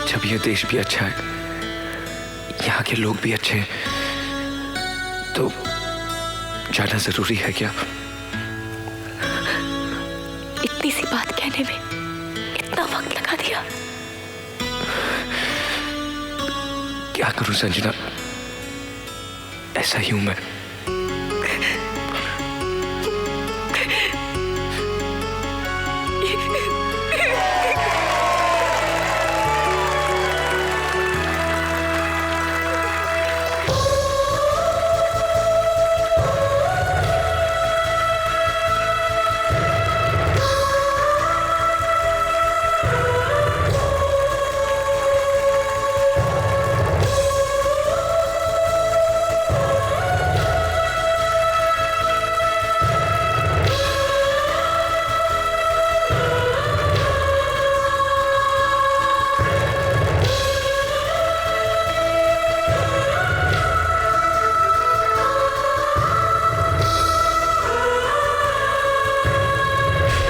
जब ये देश भी अच्छा है, यहाँ के लोग भी अच्छे हैं, तो जाना जरूरी है क्या? इतनी सी बात कहने में इतना वक्त लगा दिया। क्या करूं संजना, ऐसा ही हूं मैं।